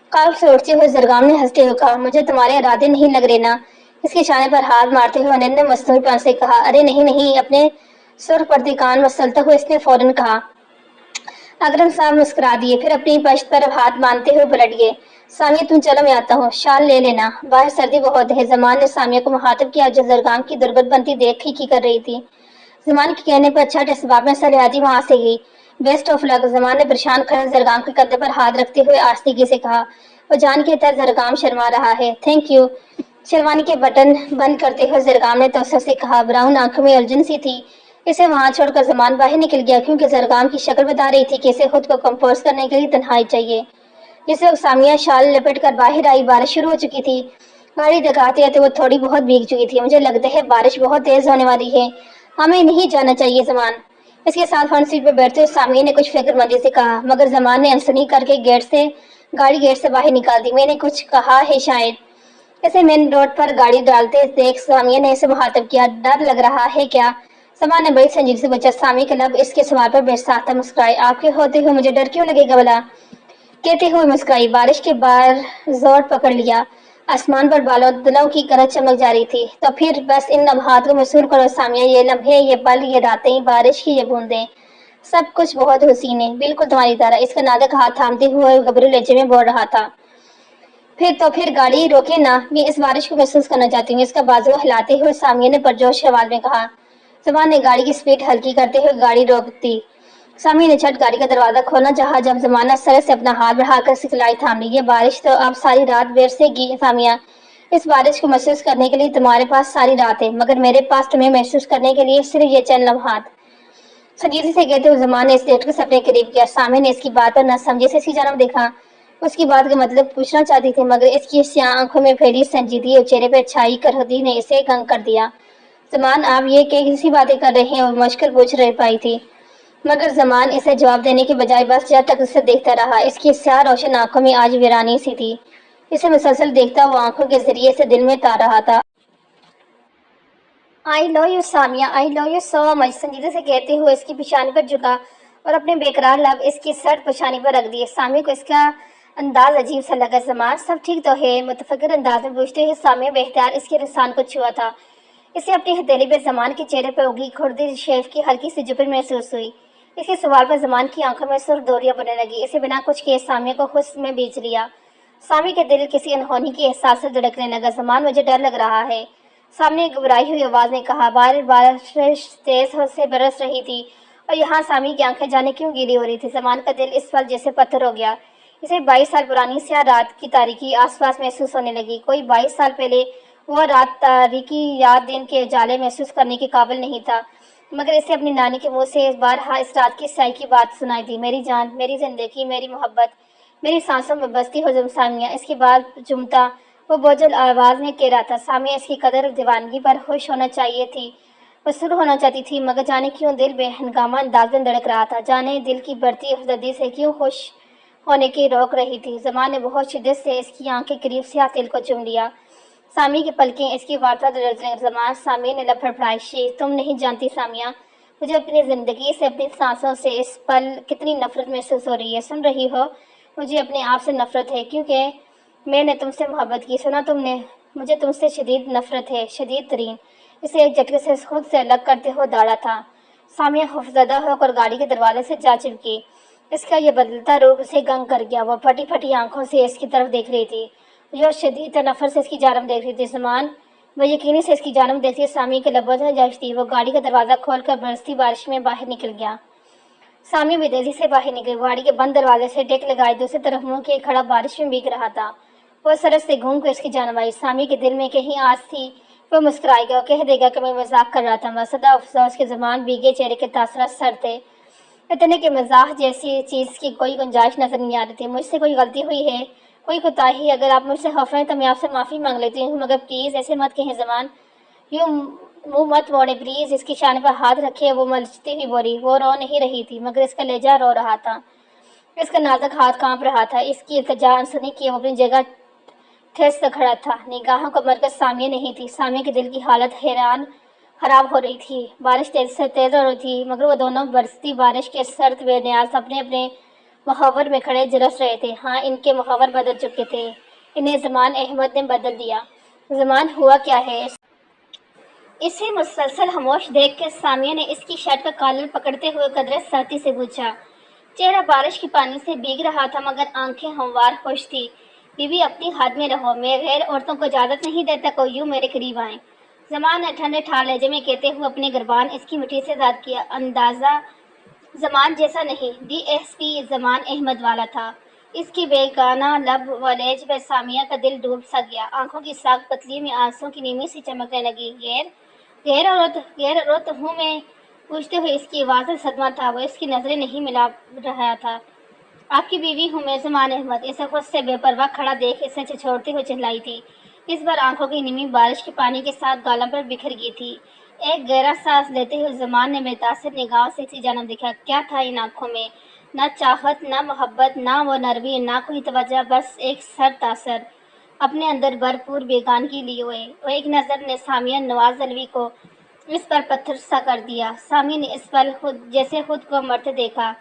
کار سے اٹھتے ہوئے زرگام نے ہنستے ہوئے کہا، مجھے تمہارے ارادے نہیں لگ رہے نا۔ اس کے شانے پر ہاتھ مارتے ہوئے انل نے مصنوعی پن سے کہا، ارے نہیں نہیں، اپنے سرخ پردے کان مسلتا ہوا اس نے فوراً کہا۔ اکرم صاحب مسکرا دیے، پھر اپنی پشت پر ہاتھ باندھتے ہوئے پلٹ گئے۔ سامیہ تم چلو، میں آتا ہوں، شال لے لینا، باہر سردی بہت ہے۔ زمان نے سامیہ کو مخاطب کیا جو زرگام کی درگت بنتی دیکھ ہی کر رہی تھی۔ زمان کے کہنے پر چھٹ اسباب میں سلیحاتی وہاں سے گئی۔ بیسٹ آف لک، زمان نے پریشان کھڑے زرگام کے کندھے پر ہاتھ رکھتے ہوئے آہستگی سے کہا۔ وہ جان کے تحت زرگام شرما رہا ہے، تھینک یو۔ شیروانی کے بٹن بند کرتے ہوئے زرگام نے توسط سے کہا۔ براؤن آنکھوں میں الجھن سی تھی۔ اسے وہاں چھوڑ کر زمان باہر نکل گیا، کیونکہ زرگام کی شکل بتا رہی تھی کہ اسے خود کو کمپوز کرنے کے لیے تنہائی چاہیے۔ جس وقت سامیہ شال لپیٹ کر باہر آئی، بارش شروع ہو چکی تھی۔ گاڑی دکھاتے آتے وہ تھوڑی بہت بھیگ چکی تھی۔ مجھے لگتا ہے بارش بہت تیز ہونے والی ہے، ہمیں نہیں جانا چاہیے زمان۔ اس کے ساتھ فرنٹ سیٹ پر بیٹھتے ہوئے سامیہ نے کچھ فکر مندی سے کہا، مگر زمان نے انسنی کر کے گاڑی گیٹ سے باہر نکال دی۔ میں نے کچھ کہا ہے شاید؟ اسے مین روڈ پر گاڑی ڈالتے دیکھ سامیہ نے اسے مخاطب کیا، ڈر لگ رہا ہے کیا؟ زمان نے بڑی سنجیدگی سے پوچھا۔ سامیہ کے لب اس کے سوال پر بے ساختہ مسکرائے۔ آپ کے ہوتے ہوئے مجھے ڈر کیوں لگے گا بھلا؟ کہتے ہوئے مسکرائی۔ بارش کے بار زور پکڑ لیا، آسمان پر بادلوں کی کرج چمک جاری تھی۔ تو پھر بس ان لمحات کو محسوس کرو سامیہ، یہ لمحے، یہ پل، یہ راتیں، بارش کی یہ بوندیں، سب کچھ بہت حسین ہے، بالکل تمہاری طرح۔ اس کا نازک ہاتھ تھامتے ہوئے گھبرو لہجے میں بول رہا تھا۔ پھر گاڑی روکے نا، میں اس بارش کو محسوس کرنا چاہتی ہوں۔ اس کا بازو ہلاتے ہوئے سامیہ نے پرجوش آواز میں کہا۔ زمان نے گاڑی کی سپیڈ ہلکی کرتے ہوئے گاڑی روک دی۔ سامیہ نے چھٹ گاڑی کا دروازہ کھولنا چاہا جب زمان نے سرے سے اپنا ہاتھ بڑھا کر سکلائی تھام لی۔ یہ بارش تو اب ساری رات برسے گی سامیہ، اس بارش کو محسوس کرنے کے لیے تمہارے پاس ساری رات ہے، مگر میرے پاس تمہیں محسوس کرنے کے لیے صرف یہ چند لمحات۔ سنجیدگی سے کہتے ہوئے زمان نے اس لیٹ کو اپنے قریب کیا۔ سامیہ نے اس کی بات پر نہ سمجھے سے اس کی جانب دیکھا۔ اس کی بات کا مطلب پوچھنا چاہتی تھی، مگر اس کی سیاہ آنکھوں میں پھیلی سنجیدگی اور چہرے پر چھائی کرہتی نے اسے گنگ کر دیا۔ زمان، آپ یہ کیسی باتیں کر رہے ہیں؟ وہ مشکل پوچھ رہ پائی تھی، مگر زمان اسے جواب دینے کے بجائے بس جب تک اسے دیکھتا رہا۔ اس کی سیاہ روشن آنکھوں میں آج ویرانی سی تھی۔ اسے مسلسل دیکھتا وہ آنکھوں کے ذریعے سے دل میں تار رہا تھا۔ آئی love you Samiya, I love you so مچ، سنجیدگی سے کہتے ہوئے اس کی پیشانی پر جھکا اور اپنے بےقرار لب اس کی سرد پشانی پر رکھ دیے۔ سامیہ کو اس کا انداز عجیب سا لگا۔ زمان سب ٹھیک تو ہے؟ متفکر انداز میں پوچھتے ہوئے سامیہ بے اختیار اس کے رسان کو چھوا تھا۔ اسے اپنی ہتھیلی پہ زمان کے چہرے پر اگی کھردی شیف کی ہلکی سی جھپن محسوس ہوئی۔ اس کے سوال پر زمان کی آنکھوں میں سرخ دوریاں بننے لگی۔ اسے بنا کچھ کیے سامیہ کو حسن میں بیچ لیا۔ سامیہ کے دل کسی انہونی کے احساس سے دھڑکنے لگا۔ زمان مجھے ڈر لگ رہا ہے، سامنے گھبرائی ہوئی آواز نے کہا۔ بارش تیز سے برس رہی تھی اور یہاں سامیہ کی آنکھیں جانے کیوں گیلی ہو رہی تھی۔ زمان کا دل اس پل جیسے پتھر ہو گیا۔ اسے 22 سال پرانی سیاہ رات کی تاریکی آس پاس محسوس ہونے لگی۔ کوئی 22 سال پہلے وہ رات تاریکی یا دن کے اجالے محسوس کرنے کے قابل نہیں تھا، مگر اسے اپنی نانی کے منہ سے بارہا اس رات کی سیاہی کی بات سنائی تھی۔ میری جان، میری زندگی، میری محبت، میری سانسوں میں بستی ہو تم سامیہ، اس کی بات جمتا وہ بوجھل آواز میں کہہ رہا تھا۔ سامیہ اس کی قدر دیوانگی پر خوش ہونا چاہیے تھی، مسرور ہونا چاہتی تھی، مگر جانے کیوں دل بے ہنگامہ انداز میں دھڑک رہا تھا، جانے دل کی بڑھتی افسردی سے کیوں خوش ہونے کی روک رہی تھی۔ زمان نے بہت شدت سے اس کی آنکھ کے قریب سیاہ تل کو چوم لیا۔ سامیہ کی پلکیں اس کی وارتا درجنے زمان سامیہ نے لب پھڑپھڑائے۔ شی، تم نہیں جانتی سامیہ، مجھے اپنی زندگی سے، اپنی سانسوں سے اس پل کتنی نفرت محسوس ہو رہی ہے۔ سن رہی ہو، مجھے اپنے آپ سے نفرت ہے، کیونکہ میں نے تم سے محبت کی۔ سنا تم نے؟ مجھے تم سے شدید نفرت ہے، شدید ترین۔ اسے ایک جھٹکے سے خود سے الگ کرتے ہوئے دوڑا تھا۔ سامیہ خوفزدہ ہو کر گاڑی کے دروازے سے جا چپکی۔ اس کا یہ بدلتا روپ اسے گنگ کر گیا۔ وہ پھٹی پھٹی آنکھوں سے اس کی طرف دیکھ رہی تھی، جو شدید نفرت سے اس کی جانب دیکھ رہی تھی۔ زمان وہ یقینی سے اس کی جانب دیکھتی سامیہ کے لبوں سے جچتی۔ وہ گاڑی کا دروازہ کھول کر برستی بارش میں باہر نکل گیا۔ سامیہ بھی تیزی سے باہر نکلی، گاڑی کے بند دروازے سے ٹیک لگائے دوسری طرف منہ کیے کھڑا بارش میں بھیگ رہا تھا۔ وہ سرک سے گھوم کر اس کی جانب آئی۔ سامیہ کے دل میں کہیں آس تھی وہ مسکرائے گا اور کہہ دے گا کہ میں مذاق کر رہا تھا، مزدہ افسوس کے زمان بھیگے چہرے کے تاثرات سر تھے، اتنے کہ مزاح جیسی چیز کی کوئی گنجائش نظر نہیں آ رہی تھی۔ مجھ سے کوئی غلطی ہوئی ہے، کوئی کوتاہی؟ اگر آپ مجھ سے خفا ہیں تو میں آپ سے معافی مانگ لیتی ہوں، مگر پلیز ایسے مت کہیں زمان، یوں منہ مت موڑے پلیز۔ اس کی شانے پر ہاتھ رکھے وہ ملچتی ہوئی بولی۔ وہ رو نہیں رہی تھی، مگر اس کا لہجہ رو رہا تھا، اس کا نازک ہاتھ کانپ رہا تھا، اس کی التجا انسنی کی وہ اپنی جگہ ٹھیس سے کھڑا تھا۔ نگاہوں کا مرکز سامیہ نہیں تھی۔ سامیہ کے دل کی حالت حیران خراب ہو رہی تھی۔ بارش تیز سے تیز ہو رہی تھی، مگر وہ دونوں برستی بارش کے سرد بے نیاز اپنے اپنے محور میں کھڑے جھلس رہے تھے۔ ہاں، ان کے محور بدل چکے تھے، انہیں زمان احمد نے بدل دیا۔ زمان، ہوا کیا ہے؟ اسے مسلسل خاموش دیکھ کر سامیہ نے اس کی شرٹ کا کالر پکڑتے ہوئے قدرے سختی سے پوچھا۔ چہرہ بارش کے پانی سے بھیگ رہا تھا، مگر آنکھیں ہموار خوش تھی۔ بیوی، اپنی حد میں رہو، میں غیر عورتوں کو اجازت نہیں دیتا کہ یوں میرے قریب آئیں، زمان نے ٹھنڈے ٹھار لہجے میں کہتے ہوئے اپنے گربان اس کی مٹھی سے زاد کیا۔ اندازہ زمان جیسا نہیں، ڈی ایس پی زمان احمد والا تھا۔ اس کی بیگانہ لب و لہجے پر سامیہ کا دل ڈوب سا گیا۔ آنکھوں کی ساکھ پتلی میں آنسوں کی نیمی سی چمکنے لگی۔ غیر عورت ہوں میں؟ پوچھتے ہوئے اس کی آواز میں صدمہ تھا۔ وہ اس کی نظریں نہیں ملا رہا تھا۔ آپ کی بیوی ہوں میں، زمان احمد، اسے خود سے بے پرواہ کھڑا دیکھ اسے چھچوڑتے ہوئے چلائی تھی۔ اس بار آنکھوں کی نیمی بارش کے پانی کے ساتھ گالوں پر بکھر گئی تھی۔ ایک گہرا سانس لیتے ہوئے زمان نے متاثر نگاہوں سے اس کی جانب دیکھا۔ کیا تھا ان آنکھوں میں؟ نہ چاہت، نہ محبت، نہ وہ نرمی، نہ کوئی توجہ، بس ایک سرد تاثر اپنے اندر بھرپور بیگانگی لیے ہوئے۔ وہ ایک نظر نے سامیہ نواز علوی کو اس پر پتھر سا کر دیا۔ سامیہ نے اس پل جیسے خود کو مرتے دیکھا،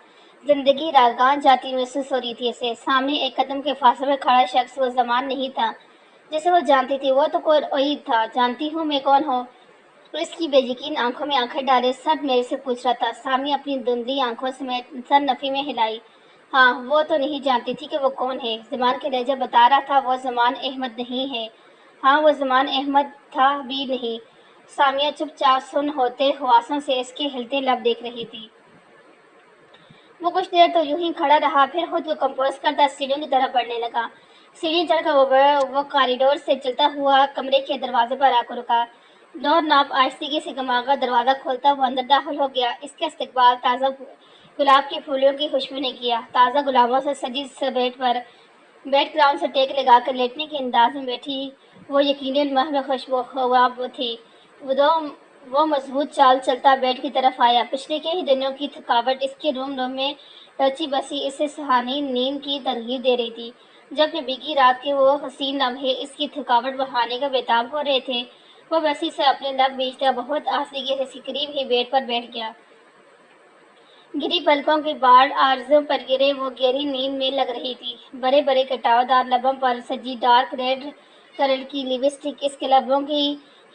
زندگی راگاں جاتی محسوس ہو رہی تھی اسے۔ سامنے ایک قدم کے فاصلے پر کھڑا شخص وہ زمان نہیں تھا جسے وہ جانتی تھی، وہ تو کوئی اور تھا۔ جانتی ہوں میں کون ہوں؟ تو اس کی بے یقین آنکھوں میں آنکھیں ڈالے سب میرے سے پوچھ رہا تھا۔ سامیہ اپنی دھندلی آنکھوں سمیت سر نفی میں ہلائی۔ ہاں، وہ تو نہیں جانتی تھی کہ وہ کون ہے۔ زمان کے لہجہ بتا رہا تھا وہ زمان احمد نہیں ہے۔ ہاں، وہ زمان احمد تھا بھی نہیں۔ سامیہ چپ چاپ سن ہوتے حواسوں سے اس کے ہلتے لب دیکھ رہی تھی۔ وہ کچھ دیر تو یوں ہی کھڑا رہا، پھر خود کو کمپوز کرتا سیڑھیوں کی طرف بڑھنے لگا۔ سیڑھی چڑھ کر وہ کوریڈور سے چلتا ہوا کمرے کے دروازے پر آ کر رکا۔ ڈور ناپ آہستگی سے گھما کر دروازہ کھولتا ہوا اندر داخل ہو گیا۔ اس کا استقبال تازہ گلاب کے پھولوں کی خوشبو نے کیا۔ تازہ گلابوں سے سجی بیڈ گراؤنڈ سے ٹیک لگا کر لیٹنے کے انداز میں بیٹھی وہ یقیناً محو خواب تھی۔ وہ مضبوط چال چلتا بیڈ کی طرف آیا۔ پچھلے کئی دنوں کی تھکاوٹ اس کے روم میں رچی بسی اسے سہانی نیند کی ترغیب دے رہی تھی، جبکہ بھیگی رات کے وہ حسین لمحے اس کی تھکاوٹ بڑھانے کا بےتاب ہو رہے تھے۔ وہ بسی سے اپنے لب بیچتا بہت آہستگی سے اس کے قریب ہی بیڈ پر بیٹھ گیا۔ گری پلکوں کے باڑ آرزوں پر گرے، وہ گہری نیند میں لگ رہی تھی۔ بڑے بڑے کٹاؤ دار لبوں پر سجی ڈارک ریڈ کلر کی لپسٹک اس کے لبوں کی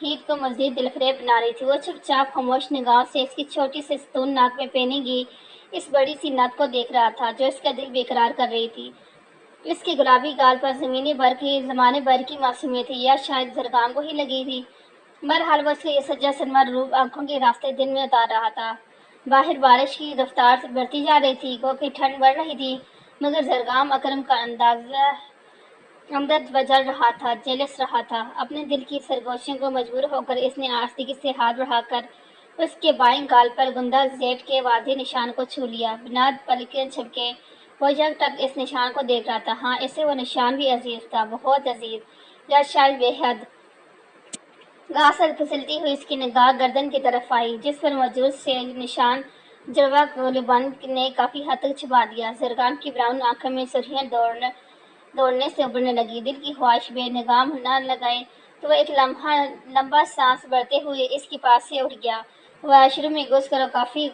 ہیٹ کو مزید دلفریب بنا رہی تھی۔ وہ چپ چاپ خاموش نگاہوں سے اس کی چھوٹی سی ستون ناک میں پہنی گی اس بڑی سی نت کو دیکھ رہا تھا جو اس کا دل بےقرار کر رہی تھی۔ اس کے گلابی گال پر زمانے بھر کی معصومیت تھی، یا شاید زرگام کو ہی لگی تھی۔ بہرحال وہ اس کا یہ سجا سنور روپ آنکھوں کے راستے دن میں اتار رہا تھا۔ باہر بارش کی رفتار بڑھتی جا رہی تھی، گو کہ ٹھنڈ بڑھ رہی تھی، مگر زرگام اکرم کا اندر جل رہا تھا، جیلس رہا تھا۔ اپنے دل کی سرگوشیوں کو مجبور ہو کر اس نے آستگی سے ہاتھ بڑھا کر اس کے بائیں گال پر گندا زیٹ کے واضح نشان کو چھو لیا۔ بنا پلکیں جھپکے وہ یک ٹک اس نشان کو دیکھ رہا تھا۔ ہاں، اسے وہ نشان بھی عزیز تھا، بہت عزیز، یا شاید بے حد۔ گھاس پر پھسلتی ہوئی اس کی نگاہ گردن کی طرف آئی، جس پر موجود سے نشان جڑواں گلوبند نے کافی حد تک چھپا دیا۔ زرگام کی براؤن آنکھوں میں سرخیاں دوڑنے سے ابھرنے لگی۔ دل کی خواہش بے لگام نہ لگائے تو وہ ایک لمبا سانس بھرتے ہوئے اس کے پاس سے اٹھ گیا۔ وہ واش روم میں گھس کر کافی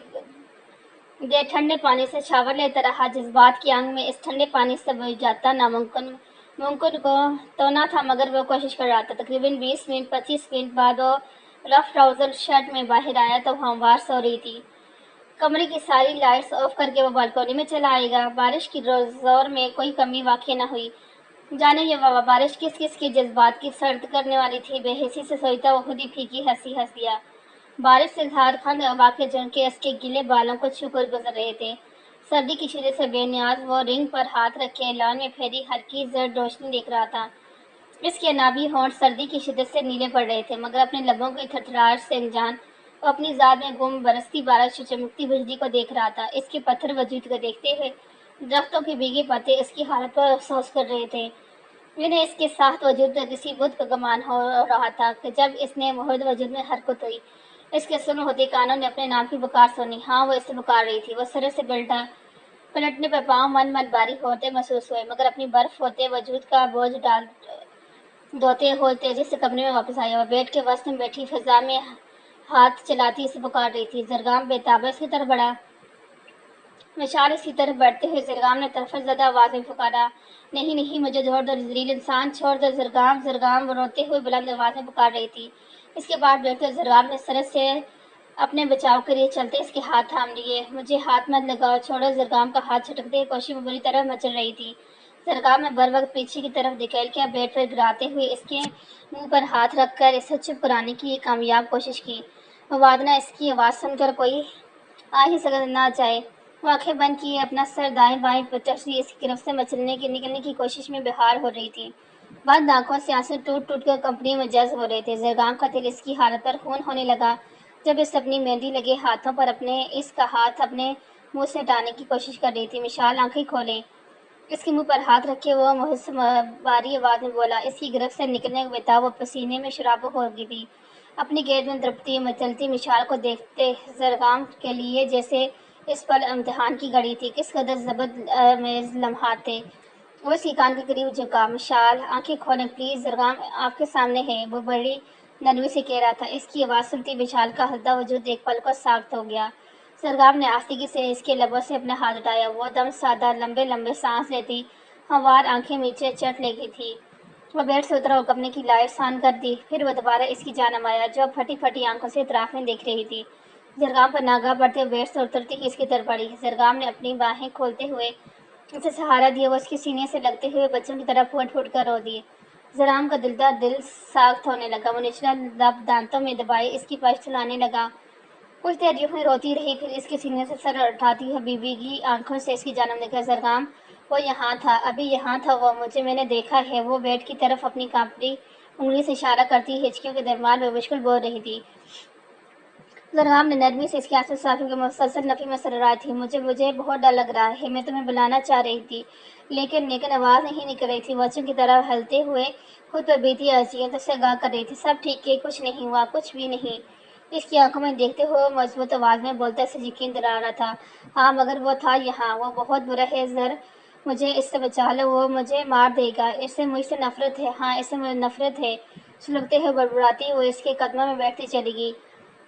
دیر ٹھنڈے پانی سے شاور لیتا رہا۔ جذبات کی آگ میں اس ٹھنڈے پانی سے بجھ جاتا ممکن کو تو نہ تھا، مگر وہ کوشش کر رہا تھا۔ تقریباً 20-25 منٹ بعد وہ رف ٹراؤزر شرٹ میں باہر آیا تو ہموار سو رہی تھی۔ کمرے کی ساری لائٹس آف کر کے وہ بالکونی میں چلا آئے گا۔ بارش کی زور میں کوئی کمی واقع نہ ہوئی۔ جانے یہ بابا، بارش کس کس کے جذبات کی سرد کرنے والی تھی۔ بے حسی سے سوچتا وہ خود ہی پھیکی ہنسی ہنس دیا۔ بارش سے جھارکھنڈ ہوا کے جھونکے اس کے گیلے بالوں کو چھو کر گزر رہے تھے۔ سردی کی شدت سے بے نیاز وہ رنگ پر ہاتھ رکھے لان میں پھیلی ہلکی زرد روشنی دیکھ رہا تھا۔ اس کے نابی ہونٹ سردی کی شدت سے نیلے پڑ رہے تھے، مگر اپنے لبوں کی تھرتھراہٹ سے انجان وہ اپنی ذات میں گم برستی بارش سے چمکتی بجلی کو دیکھ رہا تھا۔ اس کے پتھر وجود کو دیکھتے ہوئے درختوں کے بھیگے پتے اس کی حالت پر افسوس کر رہے تھے۔ انہیں اس کے ساخت وجود پر کسی بت کا گمان ہو رہا تھا کہ جب اس نے محض وجود میں حرکت ہوئی، اس کے سن ہوتے کانوں نے اپنے نام کی پکار سنی۔ ہاں، وہ اسے پکار رہی تھی۔ وہ سرے سے پلٹنے پر پاؤں من بھاری ہوتے محسوس ہوئے، مگر اپنی برف ہوتے وجود کا بوجھ ڈھوتے ہوئے تیزی سے کمرے میں واپس آیا۔ وہ بیڈ کے وسط میں بیٹھی فضا میں ہاتھ چلاتی اسے پکار رہی تھی۔ زرگام بے تابہ اس کی طرف بڑھا۔ مشال اس کی طرف بڑھتے ہوئے زرگام نے تلفظ زدہ آواز میں پکارا، نہیں نہیں، مجھے چھوڑ دو ذلیل انسان، چھوڑ دو زرگام، زرگام، وہ روتے ہوئے بلند آواز میں پکار رہی تھی۔ اس کے بعد بیٹھتے زرگام نے سرت سے اپنے بچاؤ کے لیے چلتے اس کے ہاتھ تھام لیے۔ مجھے ہاتھ مت لگاؤ، چھوڑو۔ زرگام کا ہاتھ جھٹکتے کوشش میں بری طرح مچل رہی تھی۔ زرگام نے بر وقت پیچھے کی طرف دھکیل کر بیڈ پر گراتے ہوئے اس کے منہ پر ہاتھ رکھ کر اسے چپ کرانے کی ایک کامیاب کوشش کی۔ موادنہ اس کی آواز سن کر کوئی آ ہی نہ جائے۔ وہ آنکھیں بند کیے اپنا سر دائیں بائیں پٹکی اس کی گرفت سے نکلنے کی کوشش میں بحال ہو رہی تھی۔ بند آنکھوں سے آنسو ٹوٹ ٹوٹ کر کمپنی میں جذب ہو رہے تھے۔ زرگام کا دل اس کی حالت پر خون ہونے لگا جب اس اپنی مہندی لگے ہاتھوں پر اس کا ہاتھ اپنے منہ سے ہٹانے کی کوشش کر رہی تھی۔ مشال، آنکھیں کھولیں۔ اس کے منہ پر ہاتھ رکھے وہ محض بھاری آواز میں بولا۔ اس کی گرفت سے نکلنے کے بتاؤ وہ پسینے میں شرابور ہو گئی تھی۔ اپنی گود میں تڑپتی مچلتی مشال کو دیکھتے زرگام کے لیے جیسے اس پل امتحان کی گھڑی تھی۔ کس قدر ضبط آمیز لمحات تھے۔ وہ اس کے کان کے قریب جھکا۔ مشال، آنکھیں کھولیں پلیز، زرگام آپ کے سامنے ہے، وہ بڑی نرمی سے کہہ رہا تھا۔ اس کی آواز سنتی مشال کا ہلتا وجود ایک پل کو ساخت ہو گیا۔ زرگام نے آستگی سے اس کے لبوں سے اپنا ہاتھ ہٹایا۔ وہ دم سادہ لمبے لمبے سانس لیتی ہموار آنکھیں نیچے چٹ لگی تھی۔ وہ بیڈ سے اترا اور کمرے کی لائٹس آن کر دی۔ پھر وہ دوبارہ اس کی جانب آیا جو پھٹی پھٹی آنکھوں سے اطراف میں دیکھ رہی تھی۔ زرگام پر ناگہاں بڑھتے ہوئے بیڈ سے اترتی ہی اس کی طرف بڑھی۔ زرگام نے اپنی باہیں کھولتے ہوئے اسے سہارا دیا۔ وہ اس کے سینے سے لگتے ہوئے بچوں کی طرح پھوٹ پھوٹ کر رو دیے۔ زرگام کا دل ساخت ہونے لگا۔ وہ نچلا لب دانتوں میں دبائے اس کی پشت لانے لگا۔ کچھ دیر یوں ہی روتی رہی، پھر اس کے سینے سے سر اٹھاتی ہوئی بھیگی آنکھوں سے اس کی جانب دیکھا۔ زرگام، وہ یہاں تھا، ابھی یہاں تھا، وہ میں نے دیکھا ہے۔ وہ بیڈ کی طرف اپنی کانپتی انگلی سے اشارہ کرتی ہچکیوں کے درمیان میں مشکل بول رہی تھی۔ زرگام نے نرمی سے اس کے آنسو صاف کیے، مسلسل نفی میں سرعت تھی۔ مجھے بہت ڈر لگ رہا ہے، میں تمہیں بلانا چاہ رہی تھی لیکن آواز نہیں نکل رہی تھی۔ بچوں کی طرح ہلتے ہوئے خود پر بیتی اذیتوں سے آگاہ کر رہی تھی۔ سب ٹھیک ہے، کچھ نہیں ہوا، کچھ بھی نہیں۔ اس کی آنکھوں میں دیکھتے ہوئے وہ مضبوط آواز میں بولتا اسے یقین دلا رہا تھا۔ ہاں، مگر وہ تھا یہاں، وہ بہت برا ہے، مجھے اس سے بچا لو، وہ مجھے مار دے گا، اسے مجھ سے نفرت ہے، ہاں اسے مجھے نفرت ہے۔ سلگتے ہوئے بڑبڑاتی ہوئے اس کے قدموں میں بیٹھتی چلی گئی،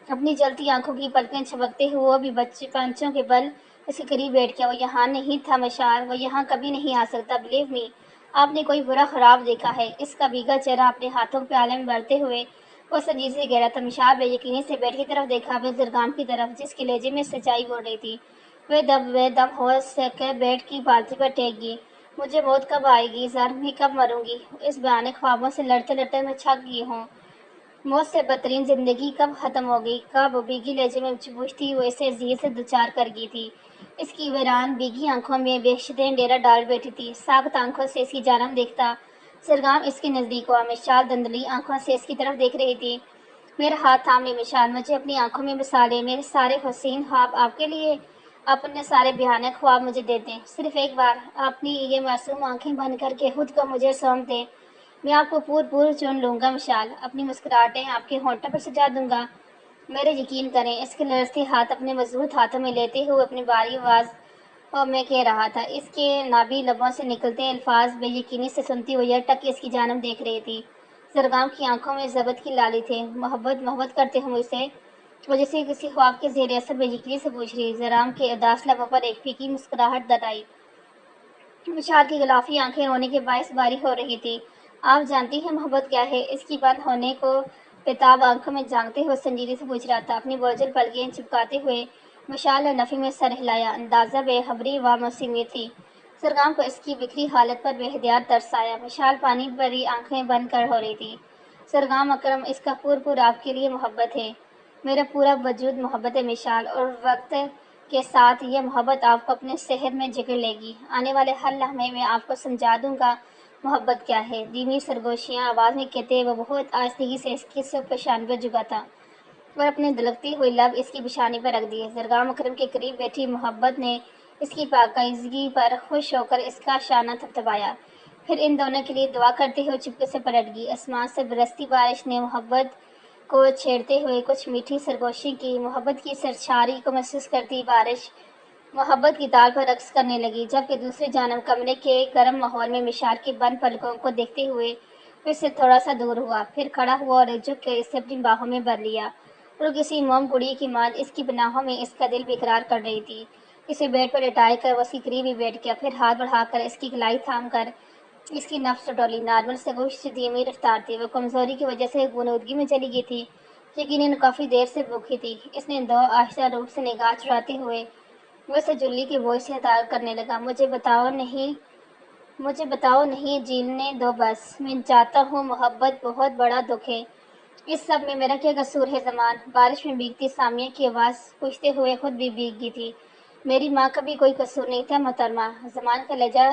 اپنی جلتی آنکھوں کی پلکیں جھپکتے ہوئے وہ بھی پنچوں کے بل اس کے قریب بیٹھ گیا۔ وہ یہاں نہیں تھا مشال، وہ یہاں کبھی نہیں آ سکتا، بلیو می۔ آپ نے کوئی برا خواب دیکھا ہے؟ اس کا بھیگا چہرہ اپنے ہاتھوں پیالے میں بھرتے ہوئے وہ سنجیدگی سے کہہ رہا تھا۔ مشال بے یقینی سے بیڈ کی طرف دیکھا، پھر زرگام کی طرف جس کے لہجے میں سچائی بول رہی تھی۔ وہ دم ہو سکے بیڈ کی بالٹی پر ٹیک گئی۔ مجھے موت کب آئے گی؟ زر میں کب مروں گی؟ اس بھیانک خوابوں سے لڑتے لڑتے میں تھک گئی ہوں۔ موت سے بدترین زندگی کب ختم ہوگی؟ کب؟ بھیگی لہجے میں پوچھتی وہ اسے اذیت سے دوچار کر گئی تھی۔ اس کی ویران بھیگی آنکھوں میں بے شدید ڈیرا ڈال بیٹھی تھی، ساخت آنکھوں سے اس کی جانب دیکھتا سرگام اس کے نزدیک ہوا۔ مشال دھندلی آنکھوں سے اس کی طرف دیکھ رہی تھی۔ میرا ہاتھ تھام لے مشال، مجھے اپنی آنکھوں میں بسا لے، میرے سارے حسین خواب آپ کے لیے، اپنے سارے بھیانک خواب مجھے دے دیں، صرف ایک بار اپنی یہ معصوم آنکھیں بند کر کے خود کو مجھے سونپ دیں، میں آپ کو پور چن لوں گا مشال، اپنی مسکراہٹیں آپ کے ہونٹوں پر سجا دوں گا، میرے یقین کریں۔ اس کے لرزتے ہاتھ اپنے مضبوط ہاتھوں میں لیتے ہوئے اپنی باری آواز میں کہہ رہا تھا۔ اس کے نابی لبوں سے نکلتے الفاظ بے یقینی سے سنتی ہوئی اٹک کے اس کی جانب دیکھ رہی تھی۔ زرگام کی آنکھوں میں ضبط کی لالی تھے۔ محبت کرتے ہو مجھ سے؟ وہ جیسے کسی خواب کے زیر اثر بے یقینی سے پوچھ رہی۔ زرگام کے اداس لبوں پر ایک پھیکی مسکراہٹ در آئی۔ مشال کی غلافی آنکھیں رونے کے باعث باری ہو رہی تھی۔ آپ جانتی ہیں محبت کیا ہے؟ اس کی بند ہونے کو بےتاب آنکھوں میں جھانکتے ہوئے سنجیدگی سے پوچھ رہا تھا، اپنی بوجھل پلکیں چپکاتے ہوئے۔ مشال نے نفی میں سر ہلایا، اندازہ بے خبری و موسمیت تھی۔ زرگام کو اس کی بکھری حالت پر بے اختیار ترس آیا۔ مشال پانی بھری آنکھیں بند کر ہو رہی تھی۔ زرگام اکرم، اس کا پور آپ کے لیے محبت ہے، میرا پورا وجود محبت ہے مشال، اور وقت کے ساتھ یہ محبت آپ کو اپنے صحت میں جکڑ لے گی۔ آنے والے ہر لمحے میں آپ کو سمجھا دوں گا محبت کیا ہے۔ دھیمی سرگوشیاں آواز میں کہتے وہ بہت آہستگی سے اس کی سب پیشانی پر جھکا تھا اور اپنے دلکتے ہوئے لب اس کی پیشانی پر رکھ دیے۔ زرگام اکرم کے قریب بیٹھی محبت نے اس کی پاکیزگی پر خوش ہو کر اس کا شانہ تھپتھپایا، پھر ان دونوں کے لیے دعا کرتے ہوئے چپکے سے پلٹ گئی۔ آسمان سے برستی بارش نے محبت کو چھیڑتے ہوئے کچھ میٹھی سرگوشی کی۔ محبت کی سرشاری کو محسوس کرتی بارش محبت کی تال پر رقص کرنے لگی، جبکہ دوسری جانب کمرے کے گرم ماحول میں مشال کی بند پلکوں کو دیکھتے ہوئے وہ اس سے تھوڑا سا دور ہوا، پھر کھڑا ہوا اور جھک کر اسے اپنی باہوں میں بھر لیا، اور کسی موم گڑی کی مانند اس کی پناہوں میں اس کا دل بیقرار کر رہی تھی۔ اسے بیڈ پر لٹائے کر وہ اس کے قریب ہی بیٹھ گیا، پھر ہاتھ بڑھا کر اس کی کلائی تھام کر اس کی نفس ٹٹولی۔ نارمل سے کچھ دھیمی رفتار تھی، وہ کمزوری کی وجہ سے غنودگی میں چلی گئی تھی، یقیناً کافی دیر سے بھوکی تھی۔ اس نے دو آہستہ روپ سے نگاہ چڑھاتے ہوئے وہ اسے جلی کی بوجھ سے اطاعت کرنے لگا۔ مجھے بتاؤ نہیں، جینے دو بس، میں جانتا ہوں محبت بہت بڑا دکھ ہے، اس سب میں میرا کیا قصور ہے زمان؟ بارش میں بھیگتی سامیہ کی آواز پوچھتے ہوئے خود بھی بھیگ گئی تھی۔ میری ماں کا بھی کوئی قصور نہیں تھا محترمہ، زمان کا لہجہ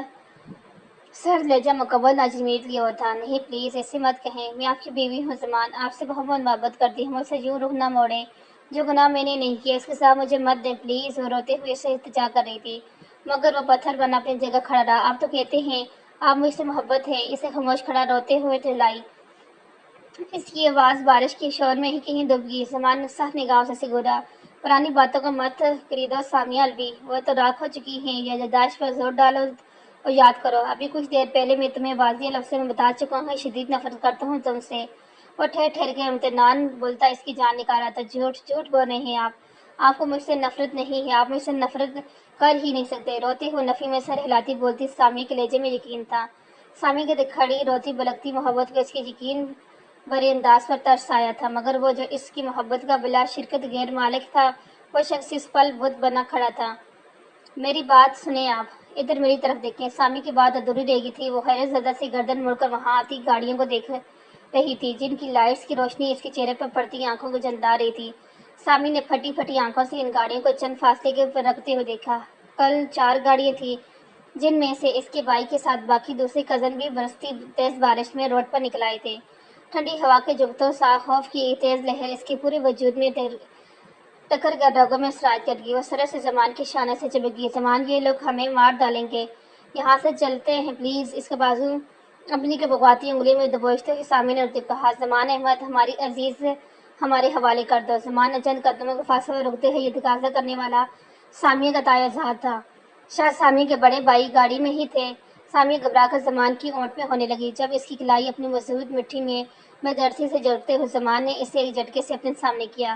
سرد لہجہ مکمل ناجمیت لیے ہوا تھا۔ نہیں پلیز ایسے مت کہیں، میں آپ کی بیوی ہوں زمان، آپ سے بہت محبت کرتی ہوں، مجھ سے یوں رخ نہ موڑیں، جو گناہ میں نے نہیں کیا اس کے ساتھ مجھے مت دیں پلیز، وہ روتے ہوئے اسے التجا کر رہی تھی، مگر وہ پتھر بنا اپنی جگہ کھڑا رہا۔ آپ تو کہتے ہیں آپ مجھ سے محبت ہے، اسے خاموش کھڑا روتے ہوئے چلائی۔ اس کی آواز بارش کے شور میں ہی کہیں دب گئی۔ زمان نے سخت نگاہوں سے اسے گھورا۔ پرانی باتوں کو مت خریدو سامیہ الوی، وہ تو راکھ ہو چکی ہیں، یادداشت پر زور ڈالو اور یاد کرو، ابھی کچھ دیر پہلے میں تمہیں واضح لفظوں میں بتا چکا ہوں، شدید نفرت کرتا ہوں تم سے۔ وہ ٹھہر کے امتنان بولتا اس کی جان نکال رہا تھا۔ جھوٹ بول رہے ہیں آپ کو مجھ سے نفرت نہیں ہے، آپ مجھ سے نفرت کر ہی نہیں سکتے۔ روتے ہوئے نفی میں سر ہلاتی بولتی سامیہ کے لہجے میں یقین تھا۔ سامیہ کے کھڑی روتی بلکتی محبت کو اس کے یقین بھرے انداز پر ترس آیا تھا، مگر وہ جو اس کی محبت کا بلا شرکت غیر مالک تھا، وہ شخص اس پل بت بنا کھڑا تھا۔ میری بات سنیں آپ، ادھر میری طرف دیکھیں۔ سامیہ کی بات ادھوری رہ گئی تھی، وہ حیرت زدہ سے گردن موڑ کر وہاں آتی گاڑیوں کو دیکھ رہی تھی، جن کی لائٹس کی روشنی اس کے چہرے پر پڑتی آنکھوں کو جلا رہی تھی۔ سامیہ نے پھٹی آنکھوں سے ان گاڑیوں کو چند فاصلے کے پر رکھتے ہوئے دیکھا۔ کل 4 گاڑیاں تھیں، جن میں سے اس کے بھائی کے ساتھ باقی دوسرے کزن بھی برستی تیز بارش میں روڈ پر نکل آئے تھے۔ ٹھنڈی ہوا کے جھونکتوں سا خوف کی ایک تیز لہر اس کے پورے وجود میں ٹکر کر رگوں میں سرایت کر گئی۔ وہ سرعت سے زمان کے شانے سے چپک گئی۔ زمان، یہ لوگ ہمیں مار ڈالیں گے، یہاں سے چلتے ہیں پلیز۔ اس کا بازو اپنی کے بغواتی انگلی میں دبوچتے ہوئے سامیہ نے رکتے کہا، زمان احمد، ہماری عزیز ہمارے حوالے کر دو۔ زمان نے چند قدموں کے فاصلے پر رکتے ہوئے یہ تقاضا کرنے والا سامیہ کا تایا ذات تھا۔ شاید سامیہ کے بڑے بھائی گاڑی میں ہی تھے۔ سامیہ گھبرا کر زمان کی اونٹ میں ہونے لگی، جب اس کی کلائی اپنی مضبوط مٹھی میں بےدردی سے جھڑکتے ہوئے زمان نے اسے ایک جھٹکے سے اپنے سامنے کیا۔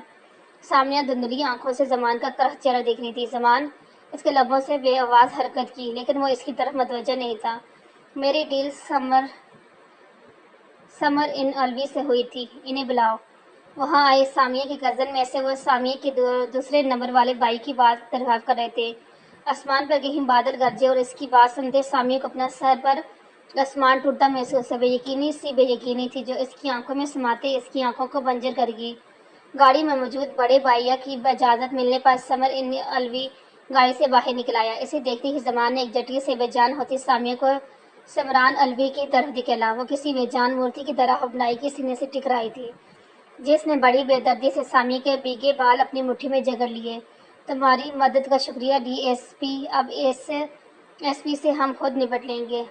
سامیہ دھندلی آنکھوں سے زمان کا کرہ چہرہ دیکھ رہی تھی۔ زمان، اس کے لبوں سے بے آواز حرکت کی، لیکن وہ اس کی طرف متوجہ نہیں تھا۔ میری ڈیل سمر ان الوی سے ہوئی تھی، انہیں بلاؤ۔ وہاں آئے سامیہ کے کزن میں سے وہ سامیہ کے دوسرے نمبر والے بھائی کی بات دریافت کر رہے تھے۔ آسمان پر کہیں بادل گرجے اور اس کی بات سنتے سامیہ کو اپنا سر پر آسمان ٹوٹتا محسوس ہے۔ بے یقینی تھی جو اس کی آنکھوں میں سماتے اس کی آنکھوں کو بنجر کر گئی۔ گاڑی میں موجود بڑے بھائیا کی اجازت ملنے پر سمر ان الوی گاڑی سے باہر نکل آیا۔ اسے دیکھتے ہی زمان نے ایک جھٹکے سے بے جان ہوتی سامیہ کو سمران الوی کی طرف دھکیلا۔ وہ کسی بے جان مورتی کی طرح ابنائی کے سینے سے ٹکرائی تھی، جس نے بڑی بے دردی سے سامیہ کے بھیگے بال اپنی مٹھی میں جگڑ لیے۔ تمہاری مدد کا شکریہ ڈی ایس پی، اب ایس پی سے ہم خود نپٹ لیں گے۔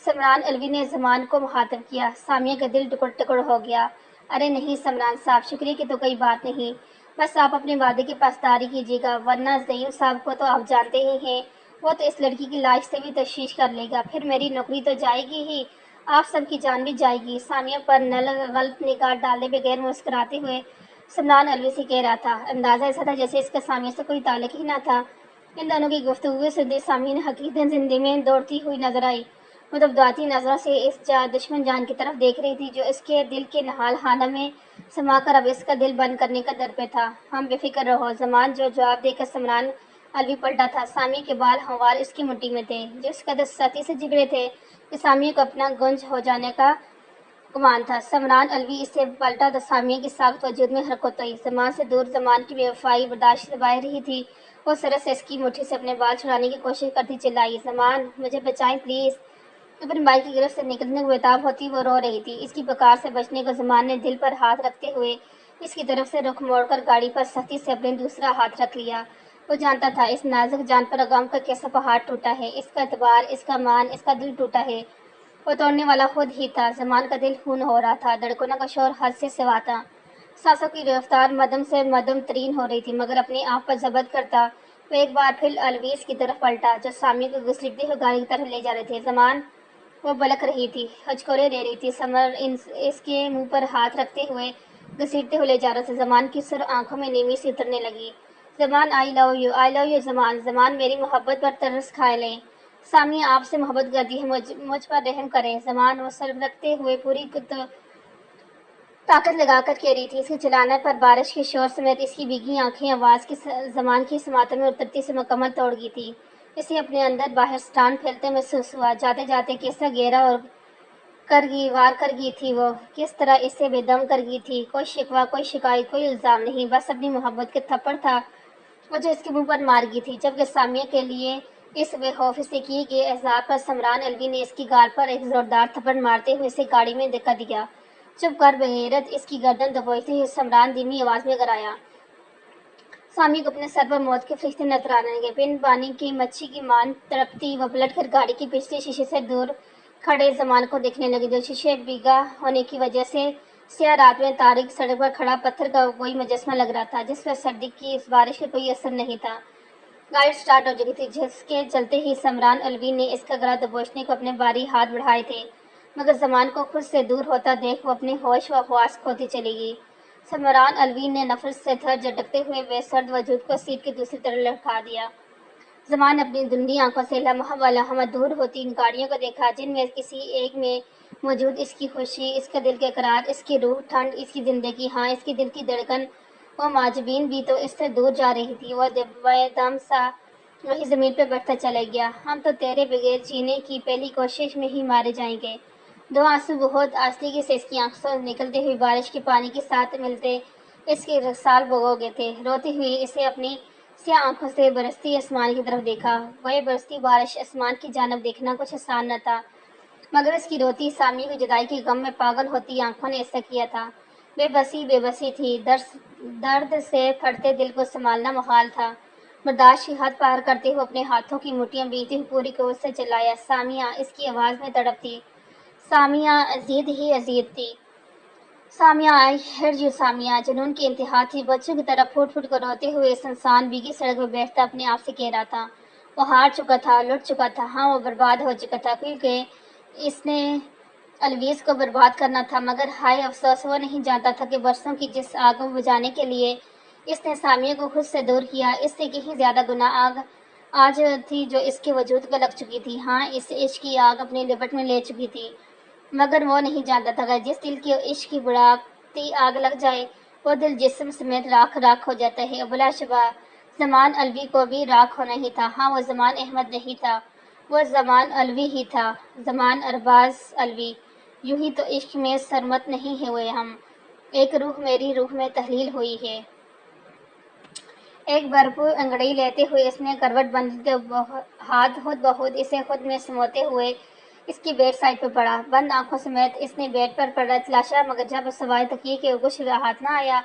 سمران الوی نے زمان کو مخاطب کیا۔ سامیہ کا دل ٹکڑ ٹکڑ ہو گیا۔ ارے نہیں سمران صاحب، شکریہ کی تو کوئی بات نہیں، بس آپ اپنے وعدے کی پاسداری کیجیے گا، ورنہ زعیم صاحب کو تو آپ جانتے ہی ہیں، وہ تو اس لڑکی کی لاش سے بھی تشویش کر لے گا، پھر میری نوکری تو جائے گی ہی، آپ سب کی جان بھی جائے گی۔ سامیہ پر غلط نگاہ ڈالے بغیر مسکراتے ہوئے سمران الوی سے کہہ رہا تھا۔ اندازہ ایسا تھا جیسے اس کا سامیہ سے کوئی تعلق ہی نہ تھا۔ ان دونوں کی گفتگو سنتے سامیہ نے حقیقتاً زندگی میں دوڑتی ہوئی نظر آئی۔ وہ دبدباتی نظروں سے اس دشمن جان کی طرف دیکھ رہی تھی جو اس کے دل کے نہال خانہ میں سما کر اب اس کا دل بند کرنے کا در پہ تھا۔ ہم بے فکر رہو زمان، جو جواب دے کر سمران الوی پلٹا تھا۔ سامیہ کے بال ہموار اس کی مٹھی میں تھے، جو اس قدر سختی سے جگڑے تھے کہ سامیہ کو اپنا گنج ہو جانے کا گمان تھا۔ سمران الوی اس سے پلٹا تو سامیہ کی ساخت وجود میں حرکت ہوئی۔ زمان سے دور، زمان کی بے وفائی برداشت سے باہر رہی تھی۔ وہ سرس سے اس کی مٹھی سے اپنے بال چھڑانے کی کوشش کرتی چلائی، زمان مجھے بچائیں پلیز۔ اپنے بھائی کی گرفت سے نکلنے کو بےتاب ہوتی وہ رو رہی تھی۔ اس کی پکار سے بچنے کو زمان نے دل پر ہاتھ رکھتے ہوئے اس کی طرف سے رخ موڑ کر گاڑی پر سختی سے اپنے دوسرا ہاتھ رکھ لیا۔ وہ جانتا تھا اس نازک جان پر غم کا کیسا پہاڑ ٹوٹا ہے، اس کا اعتبار، اس کا مان، اس کا دل ٹوٹا ہے۔ وہ توڑنے والا خود ہی تھا۔ زمان کا دل خون ہو رہا تھا، دھڑکنوں کا شور حد سے سوا تھا، سانسوں کی رفتار مدھم سے مدھم ترین ہو رہی تھی، مگر اپنے آپ پر ضبط کرتا وہ ایک بار پھر الویز کی طرف پلٹا جو سامیہ کو گھسیٹتے ہوئے گاڑی کی طرف لے جا رہے تھے۔ زمان وہ بلک رہی تھی، ہچکورے لے رہی تھی۔ سمر اس کے منہ پر ہاتھ رکھتے ہوئے گھسیٹتے ہوئے لے جا رہا تھا۔ زمان کی سر آنکھوں میں نیمی سی اترنے لگی۔ زمان آئی لو یو زمان، زمان میری محبت پر ترس کھا لیں، سامیہ آپ سے محبت کرتی ہے، مجھ پر رحم کریں زمان۔ وہ سر رکھتے ہوئے پوری طاقت لگا کر کہہ رہی تھی۔ اس کے چلانے پر بارش کے شور سمیت اس کی بھیگی آنکھیں آواز کی زمان کی سماعتوں میں اترتی سے مکمل توڑ گئی تھی۔ اسے اپنے اندر باہر سٹان پھیلتے محسوس ہوا۔ جاتے جاتے کیسا گہرا اور وار کر گئی تھی وہ، کس طرح اسے بے دم کر گئی تھی۔ کوئی شکوہ، کوئی شکایت، کوئی الزام نہیں، بس اپنی محبت کے تھپڑ تھا وہ جو اس کے منہ پر مار گئی تھی۔ جبکہ سامیہ کے لیے اس بے خوفی سے کیے گئے اظہار پر سمران الوی نے اس کی گال پر ایک زوردار تھپڑ مارتے ہوئے اسے گاڑی میں دھکا دیا۔ چپ کر بغیرت، اس کی گردن دبوچتے ہوئے سمران دھیمی آواز میں گرایا۔ سامیہ کو اپنے سر پر موت کے فرشتے نظر آنے لگے، پن پانی کی مچھی کی مان تڑپتی۔ وہ پلٹ کر گاڑی کے پچھلے شیشے سے دور کھڑے زمان کو دیکھنے لگی، جو شیشے بھیگا ہونے کی وجہ سے سیاہ رات میں تاریک سڑک پر کھڑا پتھر کا کوئی مجسمہ لگ رہا تھا، جس پر سردی کی اس بارش کا کوئی اثر نہیں تھا۔ گاڑی سٹارٹ ہو چکی تھی، جس کے چلتے ہی سمران الوی نے اس کا گلا دبوچنے کو اپنے بھاری ہاتھ بڑھائے تھے، مگر زمان کو خود سے دور ہوتا دیکھ وہ اپنے ہوش و حواس کھوتی چلی گئی۔ سمران الوی نے نفرت سے تھر جھٹکتے ہوئے بے سرد وجود کو سیٹ کے دوسری طرف لٹکا دیا۔ زمان نے اپنی دھندلی آنکھوں سے لمحہ و لمحہ دور ہوتی ان گاڑیوں کو دیکھا، جن میں کسی ایک میں موجود اس کی خوشی، اس کا دل کا اقرار، اس کی روح ٹھنڈ، اس کی زندگی، ہاں اس کے دل کی دھڑکن۔ وہ معجبین بھی تو اس سے دور جا رہی تھی۔ وہ دم سا وہی زمین پہ بیٹھتا چلا گیا۔ ہم تو تیرے بغیر جینے کی پہلی کوشش میں ہی مارے جائیں گے۔ دو آنسو بہت آستگی سے اس کی آنکھوں سے نکلتے ہوئے بارش کے پانی کے ساتھ ملتے اس کے رخسار بھگو گئے تھے۔ روتی ہوئی اسے اپنی سیاہ آنکھوں سے برستی آسمان کی طرف دیکھا۔ وہ برستی بارش آسمان کی جانب دیکھنا کچھ آسان نہ تھا، مگر اس کی روتی سامیہ کی جدائی کے غم میں پاگل ہوتی آنکھوں نے ایسا کیا تھا۔ بے بسی تھی، درد سے پھٹتے دل کو سنبھالنا محال تھا۔ برداشت کی حد پار کرتے ہوئے اپنے ہاتھوں کی مٹھیاں بھیجتے ہوئے پوری قوت سے چلایا، سامیہ، اس کی آواز میں تڑپ تھی۔ سامیہ ازید ہی ازید تھی۔ Samiya, I had you Samiya, جنون کی انتہا تھی۔ بچوں کی طرح پھوٹ پھوٹ کر روتے ہوئے سنسان بھیگی سڑک پر بیٹھتا اپنے آپ سے کہہ رہا تھا، وہ ہار چکا تھا، لٹ چکا تھا، ہاں وہ برباد ہو چکا تھا، کیونکہ اس نے الویز کو برباد کرنا تھا۔ مگر ہائے افسوس، وہ نہیں جانتا تھا کہ برسوں کی جس آگ کو بجھانے کے لیے اس نے سامیہ کو خود سے دور کیا، اس سے کہیں زیادہ گناہ آج تھی جو اس کے وجود کو لگ چکی تھی۔ ہاں، اس عشق کی آگ اپنی لپٹ میں لے چکی تھی، مگر وہ نہیں جانتا تھا کہ جس دل کی عشق کی بڑھتی آگ لگ جائے وہ دل جسم سمیت راکھ راکھ ہو جاتا ہے۔ بلا شبہ زمان الوی کو بھی راکھ ہونا ہی تھا۔ ہاں، وہ زمان احمد نہیں تھا، وہ زمان الوی ہی تھا، زمان ارباز الوی۔ یوں ہی تو عشق میں سرمت نہیں ہوئے ہم، ایک روح میری روح میں تحلیل ہوئی ہے۔ ایک بھرپور انگڑائی لیتے ہوئے اس نے کروٹ بند ہاتھ خود بخود اسے خود میں سموتے ہوئے اس کی بیڈ سائڈ پر پڑا۔ بند آنکھوں سمیت اس نے بیڈ پر پڑا تلاشا، مگر جب سوائے تکیے کے کچھ ہاتھ نہ آیا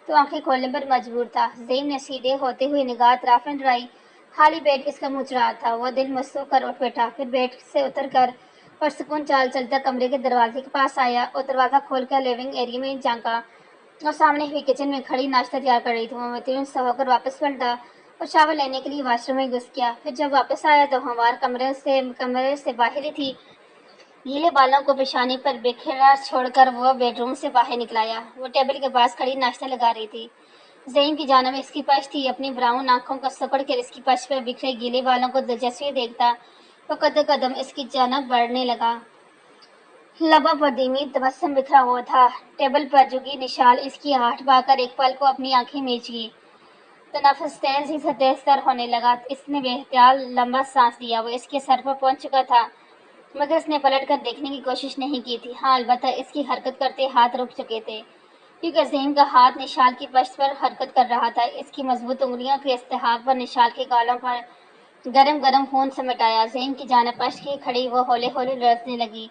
تو آنکھیں کھولنے پر مجبور تھا۔ زیم نے سیدھے ہوتے ہوئے نگاہ اطراف میں ڈرائی۔ خالی بیڈ اس کا منہ رہا تھا۔ وہ دل مسوخ کر اٹھ بیٹھا، پھر بیڈ سے اتر کر پرسکون چال چلتا کمرے کے دروازے کے پاس آیا اور دروازہ کھول کر لیونگ ایریا میں جھانکا۔ اور سامنے ہوئی کچن میں کھڑی ناشتہ تیار کر رہی تھی۔ وہ مطمئن سا ہو کر واپس پلٹا اور شاور لینے کے لیے واش روم میں گھس گیا۔ پھر جب واپس آیا تو ہموار کمرے سے باہر ہی تھی۔ گیلے بالوں کو پیشانی پر بکھرا چھوڑ کر وہ بیڈ روم سے باہر نکل آیا۔ وہ ٹیبل کے پاس کھڑی ناشتہ لگا رہی تھی۔ زیم کی جانب اس کی پشت تھی۔ اپنی براؤن آنکھوں کو سپڑ کر اس کی پشت پر بکھرے گیلے بالوں کو دلچسپی دیکھتا وہ قدم اس کی جانب بڑھنے لگا۔ لبوں پر دھیمی تبسم بکھرا ہوا تھا۔ ٹیبل پر جھکی نشال اس کی آہٹ پا کر ایک پل کو اپنی آنکھیں میچ گئی۔ تنفس تیز ہی سے تیز تر ہونے لگا۔ اس نے بے احتیاط لمبا سانس لیا۔ وہ اس کے سر پر پہنچ چکا تھا، مگر اس نے پلٹ کر دیکھنے کی کوشش نہیں کی تھی۔ ہاں، البتہ اس کی حرکت کرتے ہاتھ رک چکے تھے، کیونکہ زیم کا ہاتھ نشال کی پشت پر حرکت کر رہا تھا۔ اس کی مضبوط انگلیوں کے استحکام پر نشال کے گالوں پر گرم گرم خون سمیٹ آیا۔ زیم کی جانب پشت کی کھڑی وہ ہولے ہولے لرزنے لگی۔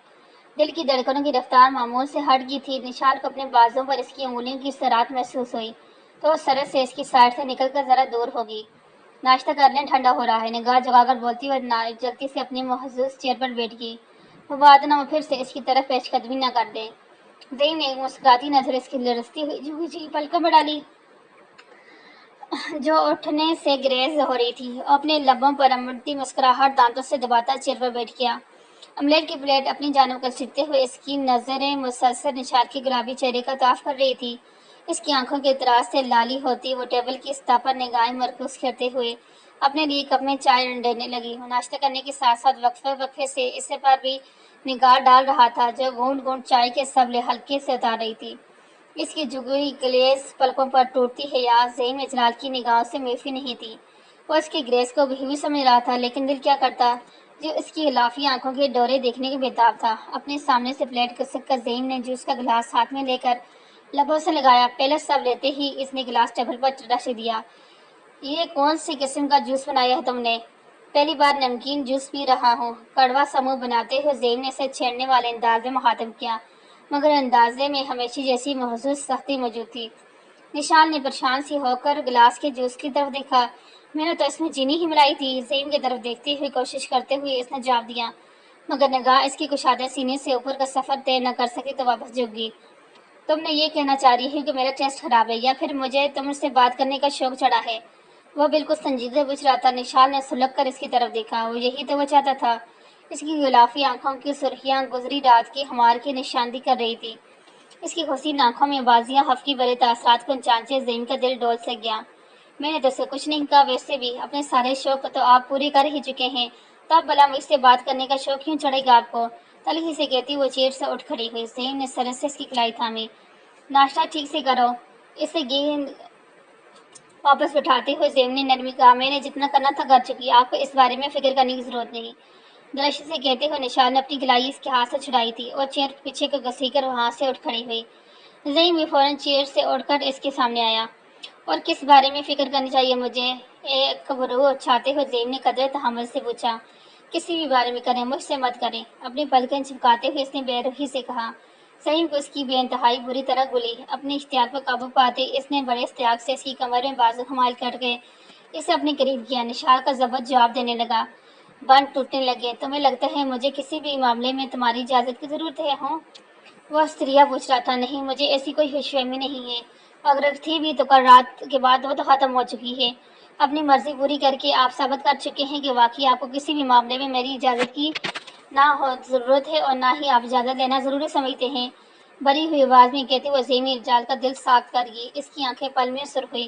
دل کی دھڑکنوں کی رفتار معمول سے ہٹ گئی تھی۔ نشال کو اپنے بازوں پر اس کی انگلیوں کی سرعت محسوس ہوئی تو وہ سرعت سے اس کی سائڈ سے نکل کر ذرا دور ہو گئی۔ ناشتہ کرنے ٹھنڈا ہو رہا ہے، نگاہ جگا کر بولتی ہوئے جلدی سے اپنی محظوظ چیئر پر بیٹھ گئی۔ مبادنہ وہ پھر سے اس کی طرف پیش قدمی نہ کر دے۔ زیم نے ایک مسکراتی نظر اس کی لرزتی ہوئی جھکی پلکوں پر ڈالی جو اٹھنے سے گریز ہو رہی تھی، اور اپنے لبوں پر امڑتی مسکراہٹ دانتوں سے دباتا چیئر پر بیٹھ گیا۔ آملیٹ کی پلیٹ اپنی جانب کسیٹتے ہوئے اس کی نظریں مسلسل نشال کے گلابی چہرے کا طواف کر رہی تھی۔ اس کی آنکھوں کے اطراف سے لالی ہوتی وہ ٹیبل کی سطح پر نگاہیں مرکوز کرتے ہوئے اپنے لیے کپ میں چائے رنڈنے لگی۔ وہ ناشتہ کرنے کے ساتھ ساتھ وقفے وقفے سے اس پر بھی نگاہ ڈال رہا تھا جو گھونٹ گھونٹ چائے کے سبلے ہلکے سے اتار رہی تھی۔ اس کی جھکی گلیز پلکوں پر ٹوٹتی حیا زیم اجلال کی نگاہوں سے معفی نہیں تھی۔ وہ اس کی گریز کو بھی سمجھ رہا تھا، لیکن دل کیا کرتا جو اس کی غلافی آنکھوں کے ڈورے دیکھنے کے بےتاب تھا۔ اپنے سامنے سے پلیٹ کھسک کر زیم نے جوس کا گلاس ہاتھ میں لے کر لبوں سے لگایا۔ پہلا سب لیتے ہی اس نے گلاس ٹیبل پر رکھ دیا۔ یہ کون سی قسم کا جوس بنایا ہے تم نے؟ پہلی بار نمکین جوس پی رہا ہوں، کڑوا سا منہ بناتے ہوئے زیم نے اسے چھیڑنے والے انداز میں مخاطب کیا، مگر اندازے میں ہمیشہ جیسی محسوس سختی موجود تھی۔ نشال نے پریشان سی ہو کر گلاس کے جوس کی طرف دیکھا۔ میں نے تو اس میں چینی ہی ملائی تھی، زیم کی طرف دیکھتے ہوئے کوشش کرتے ہوئے اس نے جواب دیا، مگر نگاہ اس کی کشادہ سینے سے اوپر کا سفر طے نہ کر سکی تو واپس جھک گئی۔ تم نے یہ کہنا چاہ رہی ہو کہ میرا ٹیسٹ خراب ہے، یا پھر مجھے تم سے بات کرنے کا شوق چڑھا ہے؟ وہ بالکل سنجیدہ پوچھ رہا تھا۔ نشال نے سلک کر اس کی طرف دیکھا۔ وہ یہی تو وہ چاہتا تھا۔ اس کی غلافی آنکھوں کی سرخیاں گزری رات کی ہموار کی نشاندہی کر رہی تھی۔ اس کی حسین آنکھوں میں بازیاں ہفکی بھرے تاثرات کو چانچے زیم کا دل ڈول سے گیا۔ میں نے تو اسے کچھ نہیں کہا، ویسے بھی اپنے سارے شوق تو آپ پورے کر ہی چکے ہیں، تو اب بھلا مجھ سے بات کرنے کا شوق کیوں چڑھے گا آپ کو؟ تلخی سے کہتی وہ چیئر سے اٹھ کھڑی ہوئی۔ زیم نے سرعت سے اس کی کلائی تھامی۔ ناشتہ ٹھیک سے کرو، اسے گیند واپس بٹھاتے ہوئے زیم نے نرمی کہا، میں نے جتنا کرنا تھا کر چکی، آپ کو اس بارے میں فکر کرنے کی ضرورت نہیں۔ درشی سے کہتے ہوئے نشال نے اپنی گلائی اس کے ہاتھ سے چھڑائی تھی اور چیئر پیچھے کو گھسیٹ کر وہاں سے اٹھ کھڑی ہوئی۔ زیم بھی فوراً چیئر سے اٹھ کر اس کے سامنے آیا۔ اور کس بارے میں فکر کرنی چاہیے مجھے؟ ایک بھرو اچھاتے ہوئے زیم نے قدرے تحمل سے پوچھا۔ کسی بھی بارے میں کریں، مجھ سے مت کریں، اپنی پلکیں جھپکاتے ہوئے اس نے بے رحمی سے کہا۔ زیم کو اس کی بے انتہائی بری طرح گلی۔ اپنے اختیار پر قابو پاتے اس نے بڑے استیاق سے اس کی کمر میں بازو حمال کر کے اسے اپنے قریب کیا۔ نشال کا ضبط جواب دینے لگا، بند ٹوٹنے لگے۔ تمہیں لگتا ہے مجھے کسی بھی معاملے میں تمہاری اجازت کی ضرورت ہے ہوں؟ وہ استریا پوچھ رہا تھا۔ نہیں، مجھے ایسی کوئی خوش فہمی نہیں ہے، اگر تھی بھی تو کل رات کے بعد وہ تو ختم ہو چکی ہے۔ اپنی مرضی پوری کر کے آپ ثابت کر چکے ہیں کہ واقعی آپ کو کسی بھی معاملے میں میری اجازت کی نہ ضرورت ہے اور نہ ہی آپ اجازت لینا ضروری سمجھتے ہیں۔ بری ہوئی آواز میں کہتے ہوئے زیم نے اجلال کا دل ساکت کر گئی۔ اس کی آنکھیں پل میں سرخ ہوئی۔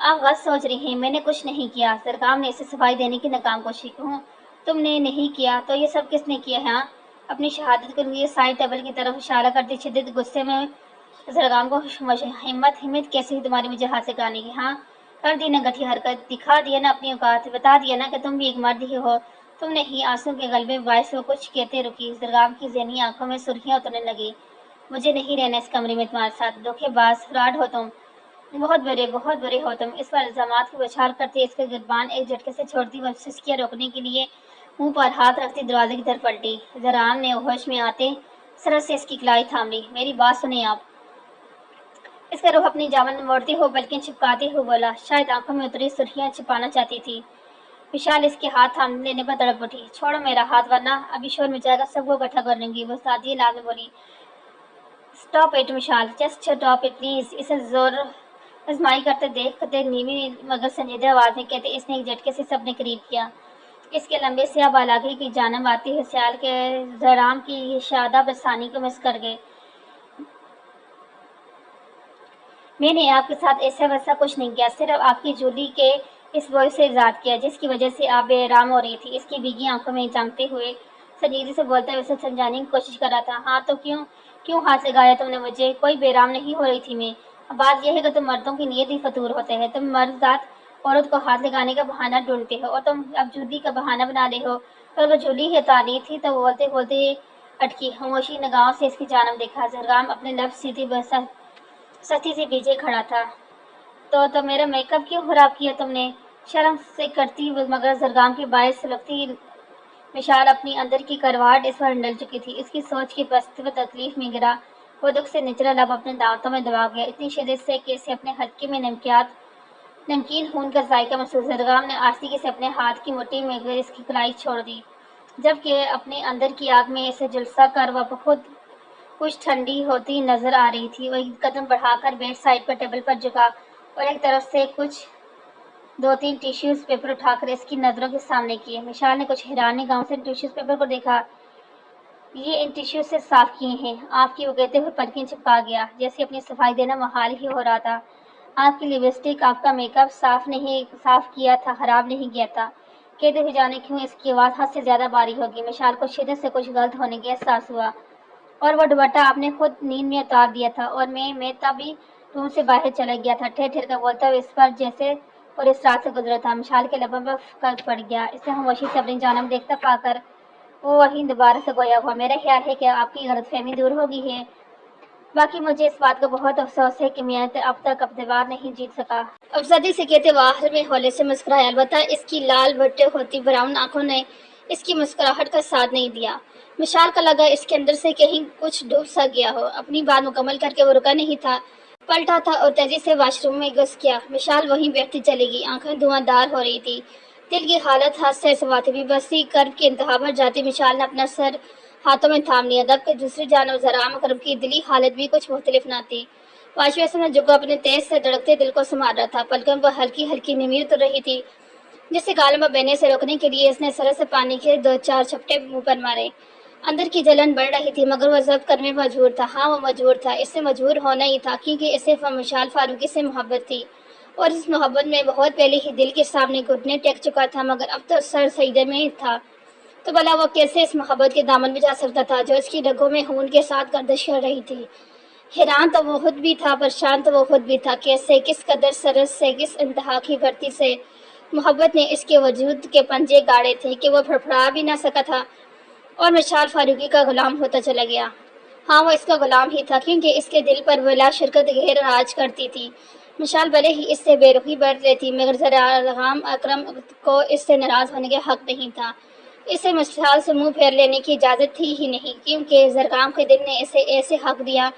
آپ غلط سوچ رہی ہیں، میں نے کچھ نہیں کیا۔ زرگام نے اسے صفائی دینے کی ناکام کوشش کی۔ تم نے نہیں کیا تو یہ سب کس نے کیا ہے؟ ہاں، اپنی شہادت کے لیے سائڈ ٹیبل کی طرف اشارہ کرتی شدید غصے میں زرگام کو ہمت کیسی ہے تمہاری مجھے ہاتھ لگانے کی؟ ہاں، کر دی نا گٹھی حرکت، دکھا دیا نا اپنی اوقات، بتا دیا نا کہ تم بھی ایک مرد ہی ہو۔ تم نے ہی آنسو کے غلبے باعث وہ کچھ کہتے رکی۔ زرگام کی ذہنی آنکھوں میں سرخیاں اترنے لگی۔ مجھے نہیں رہنا اس کمرے میں تمہارے ساتھ، دھوکے باز، فراڈ ہو تم، بہت برے ہو تم۔ اس پر الزامات کی بوچھار کرتی اس کا گریبان ایک جھٹکے سے چھوڑتی، وہ سسکیاں روکنے کے لیے منہ پر ہاتھ رکھتی دروازے کی طرف پلٹی۔ زرگام نے ہوش میں آتے سرت سے اس کی کلائی تھام لی۔ میری بات سنیں آپ، اس کا رخ اپنی جامن موڑتے ہوئے بلکہ چپکاتے ہوئے بولا، شاید آنکھوں میں اتری سرخیاں چھپانا چاہتی تھی۔ وشال اس کے ہاتھ تھام لینے پر تڑپ اٹھی۔ چھوڑو میرا ہاتھ ورنہ ابھی شور مچائے گا، سب کو اکٹھا کر لیں گی۔ وہ سادی انداز میں بولی، stop it Vishal, just stop it please. اسے زور آزمائی کرتے دیکھتے نیوی مگر سنجیدہ آواز میں کہتے اس نے ایک جھٹکے سے سب نے قریب کیا۔ اس کے لمبے سیاہ بالاگی کی جانب آتی ہے سیال کے زرام کی شاداب ثانی کو مس کر گئے۔ میں نے آپ کے ساتھ ایسا ویسا کچھ نہیں کیا، صرف آپ کی جولی کے اس بوئے سے ازاد کیا جس کی وجہ سے آپ بے آرام ہو رہی تھی۔ اس کی بھیگی آنکھوں میں چمکتے ہوئے سنجیدگی سے بولتا ہوئے اسے سمجھانے کی کوشش کر رہا تھا۔ ہاں تو کیوں ہاتھ لگایا تم نے مجھے؟ کوئی بے آرام نہیں ہو رہی تھی میں۔ اب بات یہ ہے کہ تم مردوں کی نیت ہی فطور ہوتے ہیں۔ تم مرد ذات عورت کو ہاتھ لگانے کا بہانہ ڈھونڈتے ہو اور تم اب جولی کا بہانہ بنا رہے ہو۔ پر وہ جولی ہے تاری تھی تو بولتے بولتے اٹکی، خاموشی نگاہوں سے اس کی جانب دیکھا۔ زرگام اپنے لب سیدھے سختی سے پیچھے کھڑا تھا۔ تو میرا میک اپ کیوں خراب کیا تم نے؟ شرم سے کرتی مگر زرگام کے باعث سلگتی مشال اپنی اندر کی کرواہٹ اس پر ڈل چکی تھی۔ اس کی سوچ کی پست و تکلیف میں گرا، وہ دکھ سے نچلا لب اپنے دانتوں میں دبا گیا اتنی شدت سے کہ اسے اپنے حلقے میں نمکین خون کا ذائقہ محسوس۔ زرگام نے آہستگی سے اپنے ہاتھ کی مٹھی میں گر اس کی کلائی چھوڑ دی، جبکہ اپنے اندر کی آگ میں اسے جھلسا کر وہ خود کچھ ٹھنڈی ہوتی نظر آ رہی تھی۔ وہ ایک قدم بڑھا کر بیڈ سائڈ پر ٹیبل پر جھکا اور ایک طرف سے دو تین ٹیشوز پیپر اٹھا کر اس کی نظروں کے سامنے کیے۔ مشال نے کچھ حیران نگاہوں سے ٹیشوز پیپر کو دیکھا۔ یہ ان ٹیشوز سے صاف کیے ہیں آپ کی؟ وہ کہتے ہوئے پلکیں چپکا گیا، جیسے اپنی صفائی دینا محال ہی ہو رہا تھا۔ آپ کی لپسٹک، آپ کا میک اپ صاف کیا تھا، خراب نہیں کیا تھا۔ کہتے ہوئے جانے کیوں اس کی آواز حد سے زیادہ باری ہو گئی۔ مشال کو شدت سے کچھ غلط ہونے کا احساس ہوا۔ اور وہ دوپٹہ آپ نے خود نیند میں اتار دیا تھا اور میں تبھی روم سے باہر چلا گیا تھا، ٹھیر ٹھیر کر بولتا ہوا اس پر جیسے اور اس رات سے گزرا تھا۔ مشال کے لبوں پر قلب پڑ گیا۔ اسے خاموشی سے اپنی جانب دیکھتا پا کر وہ وہیں دوبارہ سے گویا ہوا۔ میرا خیال ہے کہ آپ کی غلط فہمی دور ہو گئی ہے۔ باقی مجھے اس بات کا بہت افسوس ہے کہ میں اب تک اقتدار نہیں جیت سکا۔ افسردی سے کہتے وہ آخر میں ہولے سے مسکرایا، البتہ اس کی لال بھٹے ہوتی براؤن آنکھوں نے اس کی مسکراہٹ کا ساتھ نہیں دیا۔ مشال کو لگا اس کے اندر سے کہیں کچھ ڈوب سا گیا ہو۔ اپنی بات مکمل کر کے وہ رکا نہیں تھا، پلٹا تھا اور تیزی سے واش روم میں گھس گیا۔ مشال وہیں بیٹھتی چلی گئی، آنکھیں دھواں دار ہو رہی تھی، دل کی حالت حد سے سوا تھی۔ بسی کرب کی انتہا پر جاتی مشال نے اپنا سر ہاتھوں میں تھام لیا، جبکہ دوسری جانب زرام کرب کی دلی حالت بھی کچھ مختلف نہ تھی۔ واش بیسن میں جھکا اپنے تیز سے دھڑکتے دل کو سنبھال رہا تھا، پلکوں پر ہلکی ہلکی نمی اتر رہی تھی جسے گالوں پر بہنے سے روکنے کے لیے اس نے سرے سے پانی کے دو چار چھپٹے منہ پر مارے۔ اندر کی جلن بڑھ رہی تھی مگر وہ ضبط کرنے میں مجبور تھا۔ ہاں وہ مجبور تھا، اس سے مجبور ہونا ہی تھا کیونکہ اسے مشال فاروقی سے محبت تھی اور اس محبت میں بہت پہلے ہی دل کے سامنے گھٹنے ٹیک چکا تھا، مگر اب تو سر سجدے میں تھا۔ تو بھلا وہ کیسے اس محبت کے دامن میں جا سکتا تھا جو اس کی رگوں میں خون کے ساتھ گردش کر رہی تھی؟ حیران تو وہ خود بھی تھا، پریشان تو وہ خود بھی تھا۔ کیسے، کس قدر سرت سے، کس انتہا کی بھرتی سے محبت نے اس کے وجود کے پنجے گاڑے تھے کہ وہ پھڑپڑا بھی نہ سکا تھا اور مشال فاروقی کا غلام ہوتا چلا گیا۔ ہاں وہ اس کا غلام ہی تھا کیونکہ اس کے دل پر بلا شرکت غیر راج کرتی تھی۔ مشال بھلے ہی اس سے بے رخی برت لیتی مگر زرام اکرم کو اس سے ناراض ہونے کا حق نہیں تھا۔ اسے مشال سے منہ پھیر لینے کی اجازت تھی ہی نہیں کیونکہ زرگام کے دل نے اسے ایسے حق دیا،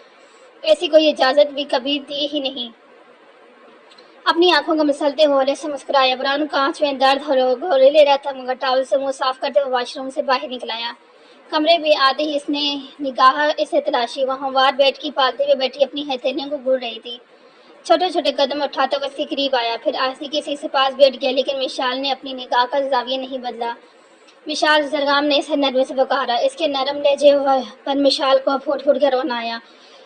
ایسی کوئی اجازت بھی کبھی دی ہی نہیں۔ اپنی آنکھوں کو مسلتے ہولے سے مسکرایا، براؤن کانچ میں درد گھولے لے رہا تھا مگر ٹاول سے منہ صاف کرتے ہوئے واش روم سے باہر نکل آیا۔ کمرے میں آتے ہی اس نے نگاہ اسے تلاشی، وہ ہموار بیڈ کی پالتے ہوئے بیٹھی اپنی ہتھیلیوں کو گھڑ رہی تھی۔ چھوٹے چھوٹے قدم اٹھاتا ہوا اس کے قریب آیا، پھر آہستگی سے اس کے پاس بیٹھ گیا، لیکن مشال نے اپنی نگاہ کا زاویہ نہیں بدلا۔ مشال، زرگام نے اسے نرمی سے پکارا، اس کے نرم لہجے پر مشال کو پھوٹ پھوٹ کر رونا آیا۔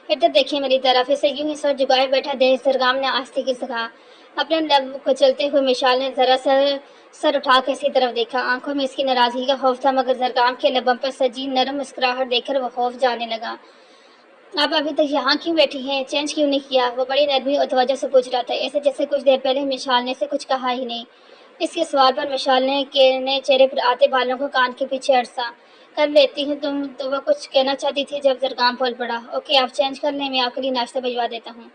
ادھر دیکھیں میری طرف، اسے یوں ہی سر جھکائے بیٹھا دیکھ زرگام نے آہستگی سے کہا، اپنے لب کو چلتے ہوئے مشال نے ذرا سر اٹھا کے اس کی طرف دیکھا۔ آنکھوں میں اس کی ناراضگی کا خوف تھا، مگر زرگام کے لبوں پر سجی نرم مسکراہٹ دیکھ کر وہ خوف جانے لگا۔ آپ ابھی تک یہاں کیوں بیٹھی ہیں؟ چینج کیوں نہیں کیا؟ وہ بڑی نرمی اور توجہ سے پوچھ رہا تھا، ایسے جیسے کچھ دیر پہلے مشال نے اسے کچھ کہا ہی نہیں۔ اس کے سوال پر مشال نے چہرے پر آتے بالوں کو کان کے پیچھے عرصہ کر لیتی ہوں تم تو وہ کچھ کہنا چاہتی تھی جب زرگام بول پڑا۔ اوکے، آپ چینج کر لیں، میں آپ کے لیے ناشتہ بھجوا دیتا ہوں۔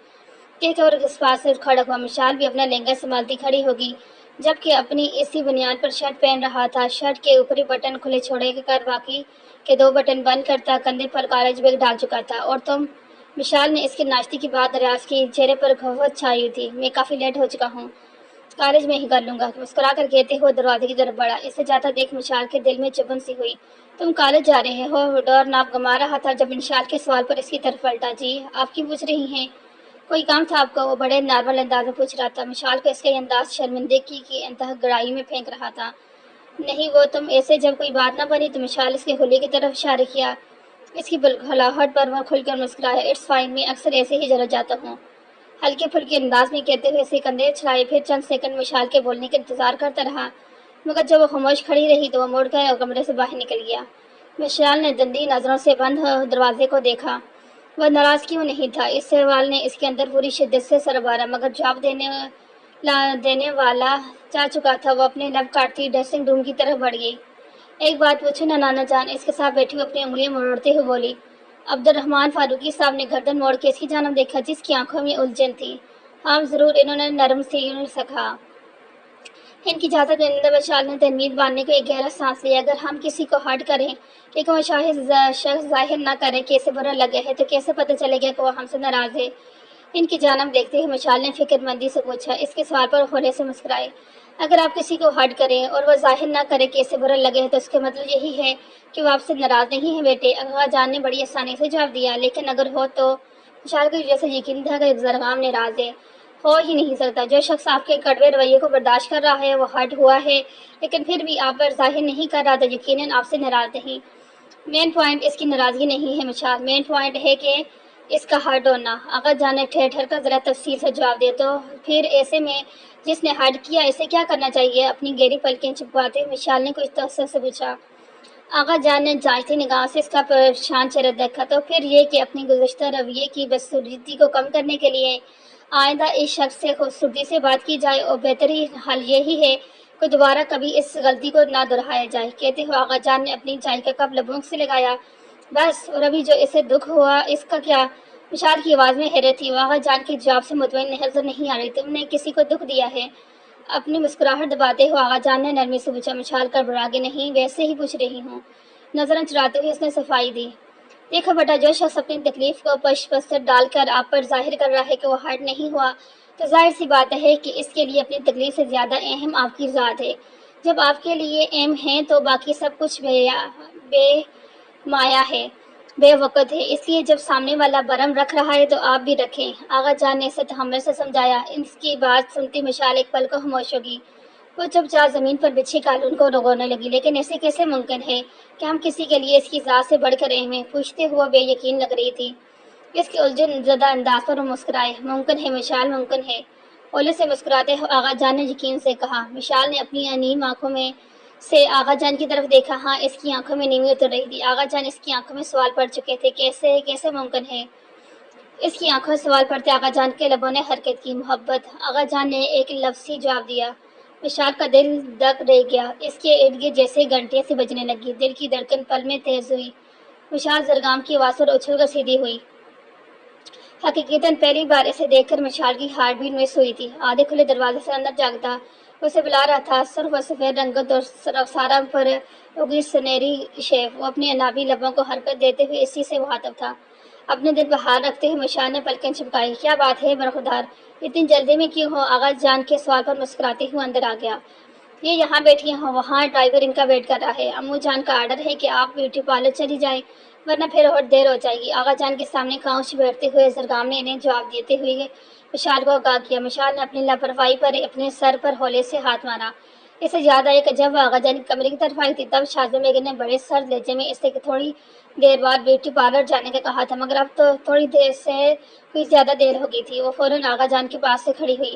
کہہ کے اور اس پاس سے کھڑا ہوا۔ مشال بھی اپنا لہنگا سنبھالتی کھڑی ہوگی، جبکہ اپنی اسی بنیاد پر شرٹ پہن رہا تھا۔ شرٹ کے اوپری بٹن کھلے چھوڑے کر باقی کے 2 بٹن بند کرتا کندھے پر کالج بیگ ڈال چکا تھا۔ اور تم؟ مشال نے اس کے ناشتے کی بات دریافت کی۔ چہرے پر گھوت چھائی ہوئی تھی۔ میں کافی لیٹ ہو چکا ہوں، کالج میں ہی کر لوں گا، مسکرا کر کہتے ہوئے دروازے کی طرف بڑھا۔ اسے جاتا دیکھ مشال کے دل میں چبھن سی ہوئی۔ تم کالج جا رہے ہو؟ ڈور ناپ گما رہا تھا جب مشال کے سوال پر اس کی طرف پلٹا۔ جی، آپ کیوں پوچھ رہی ہیں؟ کوئی کام تھا آپ کو؟ وہ بڑے نارمل انداز میں پوچھ رہا تھا۔ مشال کو اس کا یہ انداز شرمندگی کی انتہا گہرائی میں پھینک رہا تھا۔ نہیں وہ تم ایسے، جب کوئی بات نہ بنی تو مشال اس کے حلیے کی طرف اشارہ کیا۔ اس کی بلکھلاہٹ پر وہ کھل کر مسکرایا۔ اٹس فائن، میں اکثر ایسے ہی جلد جاتا ہوں، ہلکے پھلکے انداز میں کہتے ہوئے اسے کندھے چھڑائے۔ پھر چند سیکنڈ مشال کے بولنے کا انتظار کرتا رہا، مگر جب وہ خاموش کھڑی رہی تو وہ مڑ کر اور کمرے سے باہر نکل گیا۔ مشال نے دندی نظروں سے بند دروازے کو دیکھا۔ وہ ناراض کیوں نہیں تھا؟ اس سوال نے اس کے اندر پوری شدت سے سر ابھارا، مگر جواب دینے والا چاہ چکا تھا۔ وہ اپنے لب کاٹتی ڈریسنگ روم کی طرف بڑھ گئی۔ ایک بات پوچھوں نا نانا جان؟ اس کے ساتھ بیٹھی ہوئی اپنی انگلیاں مروڑتے ہوئے بولی۔ عبدالرحمن فاروقی صاحب نے گردن موڑ کے اس کی جانب دیکھا، جس کی آنکھوں میں الجھن تھی۔ ہاں ضرور، انہوں نے نرم سی سے کہا۔ ان کی اجازت ملنے پر مشال نے تنمید باندھنے کو ایک گہرا سانس لیا۔ اگر ہم کسی کو ہرٹ کریں لیکن وہ شخص ظاہر نہ کرے کہ اسے برا لگا ہے تو کیسے پتہ چلے گا کہ وہ ہم سے ناراض ہے؟ ان کی جانب دیکھتے ہوئے مشال نے فکر مندی سے پوچھا۔ اس کے سوال پر ہولے سے مسکرائے۔ اگر آپ کسی کو ہرٹ کریں اور وہ ظاہر نہ کرے کہ اسے برا لگے ہے تو اس کا مطلب یہی ہے کہ وہ آپ سے ناراض نہیں ہے بیٹے، آغا جان نے بڑی آسانی سے جواب دیا۔ لیکن اگر ہو تو؟ مشال کو جیسے یقین تھا کہ زرگام ناراض ہے۔ ہو ہی نہیں سکتا، جو شخص آپ کے کڑوے رویے کو برداشت کر رہا ہے وہ ہرٹ ہوا ہے، لیکن پھر بھی آپ پر ظاہر نہیں کر رہا تو یقیناً آپ سے ناراض نہیں۔ مین پوائنٹ اس کی ناراضگی نہیں ہے مشال، مین پوائنٹ ہے کہ اس کا ہرٹ ہونا۔ آغا جان نے ٹھہر ٹھہر کر ذرا تفصیل سے جواب دیا۔ تو پھر ایسے میں جس نے ہرٹ کیا اسے کیا کرنا چاہیے؟ اپنی گہری پلکیں چپکاتے ہوئے مشال نے کچھ تحسن سے پوچھا۔ آغا جان نے جانچتی نگاہ سے اس کا پریشان چہرہ دیکھا۔ تو پھر یہ کہ اپنی گزشتہ رویے کی بدسلوکی کو کم کرنے کے لیے آئندہ اس شخص سے خوبصورتی سے بات کی جائے، اور بہترین حل یہی ہے کہ دوبارہ کبھی اس غلطی کو نہ دہرایا جائے۔ کہتے ہوئے آغا جان نے اپنی چائے کا کپ لبوں سے لگایا۔ بس، اور ابھی جو اسے دکھ ہوا اس کا کیا؟ مشال کی آواز میں حیرت تھی۔ وہ آغا جان کے جواب سے مطمئن نظر نہیں آ رہی۔ تم نے کسی کو دکھ دیا ہے؟ اپنی مسکراہٹ دباتے ہوئے آغا جان نے نرمی سے پوچھا۔ مشال گڑبڑا گئی۔ نہیں، ویسے ہی پوچھ رہی ہوں، نظریں چراتے ہوئے اس نے صفائی دی۔ دیکھو بیٹا، جو شخص اپنی تکلیف کو پش پسر ڈال کر آپ پر ظاہر کر رہا ہے کہ وہ ہرٹ نہیں ہوا تو ظاہر سی بات ہے کہ اس کے لیے اپنی تکلیف سے زیادہ اہم آپ کی ذات ہے۔ جب آپ کے لیے اہم ہیں تو باقی سب کچھ بے مایا ہے، بے وقت ہے۔ اس لیے جب سامنے والا برہم رکھ رہا ہے تو آپ بھی رکھیں۔ آغا جان نے اسے تحمل سے سمجھایا۔ اس کی بات سنتی مشال ایک پل کو خاموش ہوگی۔ وہ چپ چاپ زمین پر بچھی قالین کو رگڑنے لگی۔ لیکن ایسے کیسے ممکن ہے کہ ہم کسی کے لیے اس کی ذات سے بڑھ کر اہم ہیں؟ پوچھتے ہوئے بے یقین لگ رہی تھی۔ اس کے الجھن زدہ انداز پر وہ مسکرائے۔ ممکن ہے مشال، ممکن ہے، ہولے سے مسکراتے ہوئے آغا جان نے یقین سے کہا۔ مشال نے اپنی نیم آنکھوں میں سے آغا جان کی طرف دیکھا۔ ہاں، اس کی آنکھوں میں نیمی اتر رہی تھی۔ آغا جان اس کی آنکھوں میں سوال پڑ چکے تھے۔ کیسے ممکن ہے؟ اس کی آنکھوں سے سوال پڑتے آغا جان کے لبوں نے حرکت کی۔ محبت، آغا جان نے ایک لفظی جواب دیا۔ مشال کا دل دک رہ گیا۔ اس کے ارد گرد جیسے گھنٹیاں سی بجنے لگی۔ دل کی دھڑکن پل میں تیز ہوئی۔ مشال زرگام کی آواز پر اچھل کر سیدھی ہوئی۔ حقیقتاً پہلی بار اسے دیکھ کر مشال کی ہارٹ بیٹ مس ہوئی تھی۔ آدھے کھلے دروازے سے اندر جھانکتا اسے بلا رہا تھا۔ سرخ و سفید رنگت اور رخسارہ پر اگی سنہری شیف۔ وہ اپنے انابی لبوں کو حرکت دیتے ہوئے اسی سے مخاطب تھا۔ اپنے دل پر ہاتھ رکھتے ہوئے مشال نے پلکیں چپکائی۔ کیا بات ہے برخودار، اتنی جلدی میں کیوں ہو؟ آغا جان کے سوال پر مسکراتے ہوئے اندر آ گیا۔ یہ یہاں بیٹھی ہوں، وہاں ڈرائیور ان کا ویٹ کر رہا ہے۔ امو جان کا آرڈر ہے کہ آپ بیوٹی پارلر چلی جائیں، ورنہ پھر اور دیر ہو جائے گی۔ آغا جان کے سامنے خاموش بیٹھتے ہوئے زرگام نے انہیں جواب دیتے ہوئے مشال کو آگاہ کیا۔ مشال نے اپنی لاپرواہی پر اپنے سر پر ہولے سے ہاتھ مارا۔ اسے یاد آیا کہ جب وہ آغا جان کے کمرے کی طرف آئی تھی تب شازدہ بیگم نے بڑے سرد لہجے میں اسے تھوڑی دیر بعد بیوٹی پارلر جانے کا کہا تھا، مگر اب تو تھوڑی دیر سے کوئی زیادہ دیر ہو گئی تھی۔ وہ فوراً آغا جان کے پاس سے کھڑی ہوئی۔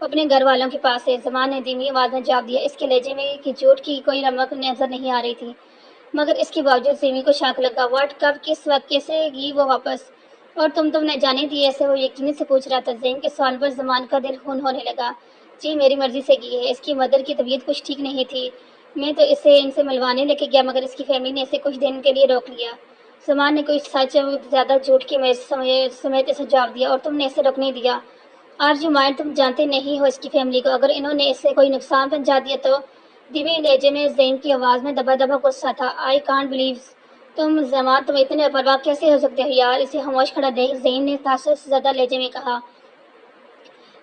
وہ اپنے گھر والوں کے پاس ہے۔ زمان نے دھیمی آواز میں جواب دیا۔ اس کے لہجے میں کی جھوٹ کی کوئی رمق نظر نہیں آ رہی تھی، مگر اس کے باوجود زمین کو شاک لگا۔ واٹ، کب، کس وقت، کیسے گئی وہ واپس؟ اور تم نے جانے دی ایسے؟ وہ یقینی سے پوچھ رہا تھا۔ زین کے سوال پر زمان کا دل خون ہونے لگا۔ جی، میری مرضی سے گئی ہے۔ اس کی مدر کی طبیعت کچھ ٹھیک نہیں تھی، میں تو اسے ان سے ملوانے لے کے گیا، مگر اس کی فیملی نے اسے کچھ دن کے لیے روک لیا۔ زمان نے کوئی سچ زیادہ جھوٹ کی سمیت اسے جواب دیا۔ اور تم نے اسے روکنے دیا؟ آرزو مائنڈ، تم جانتے نہیں ہو اس کی فیملی کو، اگر انہوں نے اسے کوئی نقصان پہنچا دیا تو؟ دھیمے لہجے میں زین کی آواز میں دبا دبا غصہ تھا۔ آئی کانٹ بلیو تم زمان، تم اتنے اپرواہ کیسے ہو سکتے ہو یار؟ اسے خاموش کھڑا دیکھ زین نے تاثر زدہ لہجے میں کہا،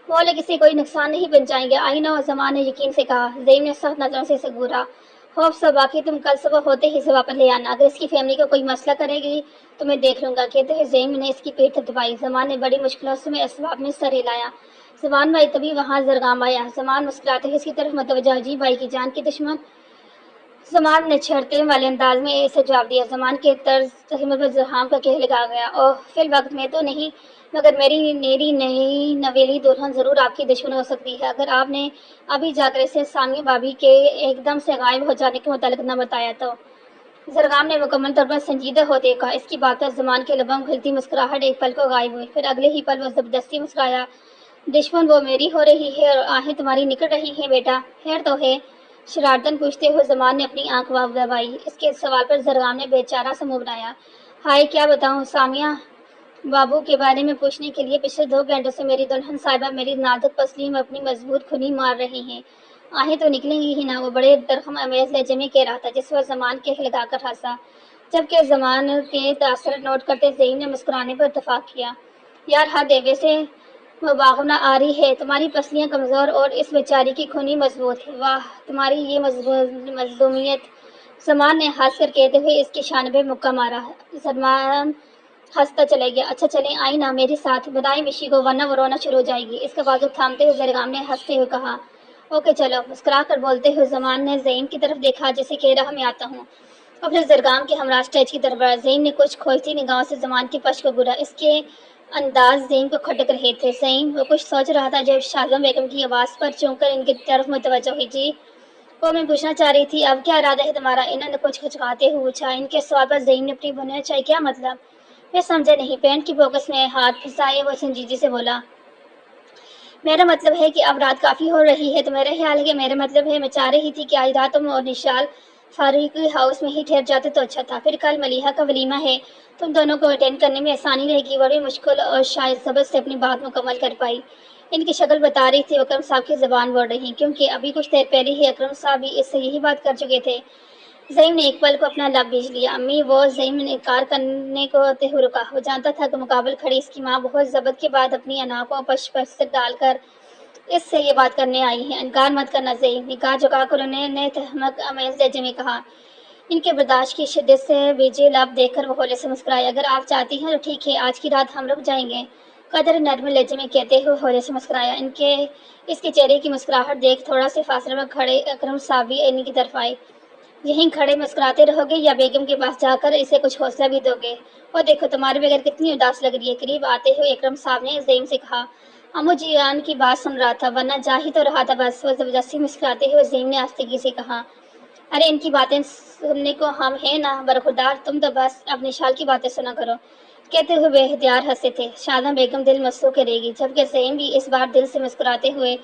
وہ لوگ اسے کوئی نقصان نہیں پہنچائیں گے۔ آئی نو، زمان نے یقین سے کہا۔ زین نے سخت نظروں سے اسے گھورا۔ ہوپ سو، باقی تم کل صبح ہوتے ہی اسے واپس لے آنا، اگر اس کی فیملی کو کوئی مسئلہ کرے گی تو میں دیکھ لوں گا۔ کہتے ہوئے زین نے اس کی پیٹھ دبائی۔ زمان نے بڑی مشکلوں سے اسباب میں سر ہلایا۔ زمان بھائی، تبھی وہاں زرگام آیا۔ زمان مسکراتے ہوئے اس کی طرف متوجہ، جی بھائی کی جان کی دشمن؟ زمان نے چھڑتے والے انداز میں اسے جواب دیا۔ زمان کے طرز تحمل پر زحام کا کہر لگا گیا۔ اوہ، فی الوقت میں تو نہیں، مگر میری نئی نویلی دلہن ضرور آپ کی دشمن ہو سکتی ہے، اگر آپ نے ابھی جا کر اسے سامیہ بھابھی کے ایک دم سے غائب ہو جانے کے متعلق نہ بتایا تو۔ زرگام نے مکمل طور پر سنجیدہ ہوتے کہا۔ اس کی بات پر زمان کے لبوں میں کھلتی مسکراہٹ ایک پل کو غائب ہوئی، پھر اگلے ہی پل وہ زبردستی مسکرایا۔ دشمن وہ میری ہو رہی ہے اور آہیں تمہاری نکل رہی ہیں بیٹا، خیر تو ہے؟ شرارتاً پوچھتے ہوئے زمان نے اپنی آنکھ دبائی۔ اس کے سوال پر زرگام نے بے چارہ سا منہ بنایا۔ ہائے، کیا بتاؤں؟ سامیہ بابو کے بارے میں پوچھنے کے لیے پچھلے 2 گھنٹوں سے میری دلہن صاحبہ میری نازک پسلیوں میں اپنی مضبوط کھلی مار رہی ہیں، آہیں تو نکلیں گی ہی نا، وہ بڑے ترخم امیز لہجے میں کہہ رہا تھا، جس پر زمان کے لگا کر ہنسا۔ جبکہ زمان کے تاثر نوٹ کرتے زین نے مسکرانے پر اتفاق کیا۔ یار حد ہے، ویسے مباغنہ آ رہی ہے، تمہاری پسلیاں کمزور اور اس بیچاری کی کھوئی مضبوط ہے، واہ تمہاری یہ مظلومیت! زمان نے ہنس کر کہتے ہوئے اس کے شانے پہ مکہ مارا۔ زمان ہنستا چلا گیا۔ اچھا چلیں، آئی نا میرے ساتھ، بتائیں مشی کو، ورنہ وہ رونا شروع ہو جائے گی۔ اس کا بازو تھامتے ہوئے زرگام نے ہنستے ہوئے کہا، اوکے چلو۔ مسکرا کر بولتے ہوئے زمان نے زین کی طرف دیکھا، جیسے کہہ رہا میں آتا ہوں، اور پھر زرگام کے ہمراہ اسٹیج کی طرف بڑھا۔ زین نے کچھ کھوجتی نگاہوں سے زمان کی پشت کو گھورا۔ اس کے انداز زین کو کھٹک رہے تھے۔ زین، وہ کچھ سوچ رہا تھا جب شاہزادہ بیگم کی آواز پر چونک کر ان کی طرف متوجہ ہوئی۔ جی، وہ میں پوچھنا چاہ رہی تھی، اب کیا ارادہ ہے تمہارا؟ انہوں نے کچھ کھچکاتے ہوئے پوچھا۔ ان کے سوال پر زین نے اپنی بنیا چاہی، کیا مطلب؟ میں سمجھا نہیں۔ پینٹ کی پاکٹ میں ہاتھ پھنسائے وہ سنجیدگی سے بولا، میرا مطلب ہے کہ اب رات کافی ہو رہی ہے، تو میرا خیال ہے کہ میرا مطلب ہے میں چاہ رہی تھی کہ آج رات تم اور نشال فاروقی ہاؤس میں ہی ٹھہر جاتے تو اچھا تھا، پھر کل ملیحہ کا ولیمہ ہے، تم دونوں کو اٹینڈ کرنے میں آسانی رہے گی۔ بڑی مشکل اور شاید صبر سے اپنی بات مکمل کر پائی۔ ان کی شکل بتا رہی تھی وہ اکرم صاحب کی زبان بول رہی، کیونکہ ابھی کچھ دیر پہلے ہی اکرم صاحب بھی اس سے یہی بات کر چکے تھے۔ زیم نے ایک پل کو اپنا لب بھیج لیا۔ امی، وہ زیم نے انکار کرنے کو ہوتے رکا۔ وہ جانتا تھا کہ مقابل کھڑی اس کی ماں بہت ضبط کے بعد اپنی انا کو پشت ڈال کر اس سے یہ بات کرنے آئی ہے۔ انکار مت کرنا زیم، نگاہ جھکا کر انہوں نے تہمت آمیز لہجے میں کہا۔ ان کے برداشت کی شدت سے بھیجے لب دیکھ کر وہ ہولے سے مسکرائے۔ اگر آپ چاہتی ہیں تو ٹھیک ہے، آج کی رات ہم رک جائیں گے، قدر نرم لہجے میں کہتے ہوئے ہولے سے مسکرایا۔ اس کے چہرے کی مسکراہٹ دیکھ تھوڑا سے فاصلے میں کھڑے اکرم صاحب بھی ان کی طرف آئے۔ یہیں کھڑے مسکراتے رہو گے یا بیگم کے پاس جا کر اسے کچھ حوصلہ بھی دو گے؟ اور دیکھو تمہارے بغیر کتنی اداس لگ رہی ہے۔ قریب آتے ہوئے اکرم صاحب نے زیم سے کہا، امو جان کی بات سن رہا تھا، ورنہ جا ہی تو رہا تھا بس۔ وہ زبردستی مسکراتے ہوئے زیم نے آہستگی سے کہا، ارے ان کی باتیں سننے کو ہم ہیں نا برخوردار، تم تو بس اب نشال کی باتیں سنا کرو۔ کہتے ہوئے بے اختیار ہنسے تھے۔ شاہزادہ بیگم دل مسوخ رہے گی، جبکہ زیم بھی اس بار دل سے مسکراتے ہوئے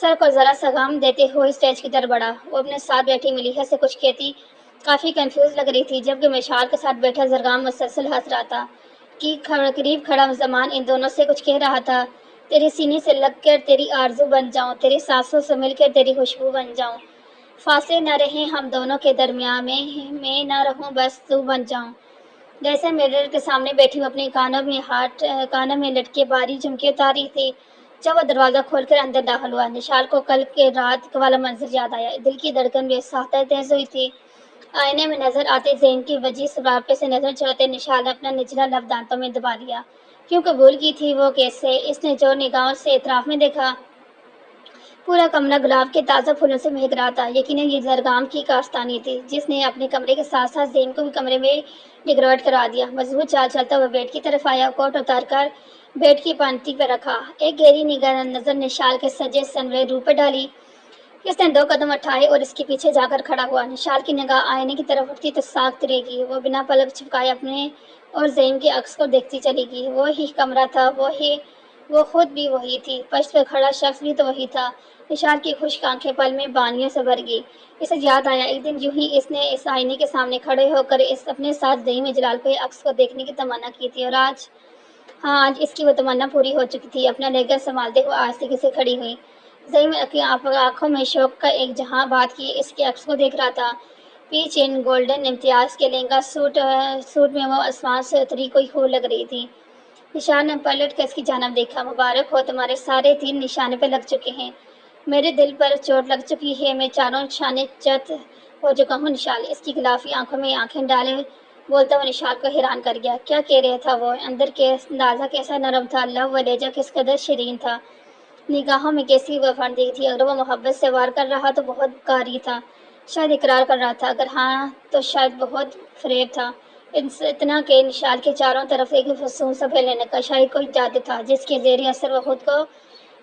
سر کو ذرا سا غم دیتے ہوئے اسٹیج کی طرف بڑھا۔ وہ اپنے ساتھ بیٹھی ملیحہ سے کچھ کہتی کافی کنفیوز لگ رہی تھی، جبکہ مشال کے ساتھ بیٹھا زرگام مسلسل ہنس رہا تھا۔ قریب کھڑا زمان ان دونوں سے کچھ کہہ رہا تھا، تیرے سینے سے لگ کر تیری آرزو بن جاؤں، تیری سانسوں سے مل کر تیری خوشبو بن جاؤں، فاصلے نہ رہیں ہم دونوں کے درمیان میں نہ رہوں بس تو بن جاؤں۔ جیسے مرر کے سامنے بیٹھی ہوں اپنے کانوں میں لٹکے باری جھمکے اتار رہی تھی، جب وہ دروازہ کھول کر اندر داخل ہوا۔ نشال کو کل کے رات والا منظر یاد آیا، دل کی دھڑکن بے ساختہ تیز ہوئی تھی۔ آئینے میں نظر آتے زین کی وجہ سراپے سے نظر چڑھتے نشال نے اپنا نچلا لب دانتوں میں دبا لیا، کیونکہ بھول گئی تھی وہ کیسے۔ اس نے جو نگاہوں سے اطراف میں دیکھا، پورا کمرہ گلاب کے تازہ پھولوں سے مہک رہا تھا۔ یقیناً یہ زرگام کی کارستانی تھی، جس نے اپنے کمرے کے ساتھ ساتھ زین کو بھی کمرے میں ڈیکوریٹ کرا دیا۔ مضبوط چال چلتا ہوا بیڈ کی طرف آیا، کوٹ اتار کر بیڈ کی پانتی پر رکھا، ایک گہری نگاہ نظر نشال کے سجے سنورے روپ پر ڈالی۔ اس نے 2 قدم اٹھائے اور اس کے پیچھے جا کر کھڑا ہوا۔ نشال کی نگاہ آئینے کی طرف اٹھتی تو ساکھ ترے گی۔ وہ بنا پلک چھپکائے اپنے اور زین کے عکس کو دیکھتی چلی گئی۔ وہی کمرہ تھا، وہ خود بھی وہی تھی، پشت پر کھڑا شخص بھی تو وہی تھا۔ نشال کی خشک آنکھیں پل میں بانیوں سے بھر گئی۔ اسے یاد آیا ایک دن یوں ہی اس نے اس آئینے کے سامنے کھڑے ہو کر اپنے ساتھ زین جلال کے عکس کو دیکھنے کی تمنا کی تھی، اور آج اس کی وہ تمنا پوری ہو چکی تھی۔ اپنا لہجہ سنبھالتے ہوئے آہستگی سے کھڑی ہوئی۔ زین کی آنکھوں میں شوق کا ایک جہاں بات کیے اس کے عکس کو دیکھ رہا تھا۔ پیچ ان گولڈن امتیاز کے لہنگا سوٹ میں وہ آسمان سے اتری کوئی حور لگ رہی تھی۔ نشال نے پلٹ کر اس کی جانب دیکھا۔ مبارک ہو، تمہارے سارے تیر نشانے پہ لگ چکے ہیں۔ میرے دل پر چوٹ لگ چکی ہے، میں چاروں نشانے چت ہو چکا ہوں۔ نشال اس کی غلافی آنکھوں میں آنکھیں ڈالے بولتا ہوا نشال کو حیران کر گیا۔ کیا کہہ رہا تھا وہ؟ اندر کے اندازہ کیسا نرم تھا، لب و لہجہ کس قدر شیرین تھا، نگاہوں میں کیسی وفاداری تھی۔ اگر وہ محبت سے وار کر رہا تو بہت گاری تھا، شاید اقرار کر رہا تھا، اگر ہاں تو شاید بہت فریب تھا۔ اتنا کہ نشال کے چاروں طرف ایک فسون سا پھیلنے کا شاید کوئی جادو تھا جس کے زیر اثر وہ خود کو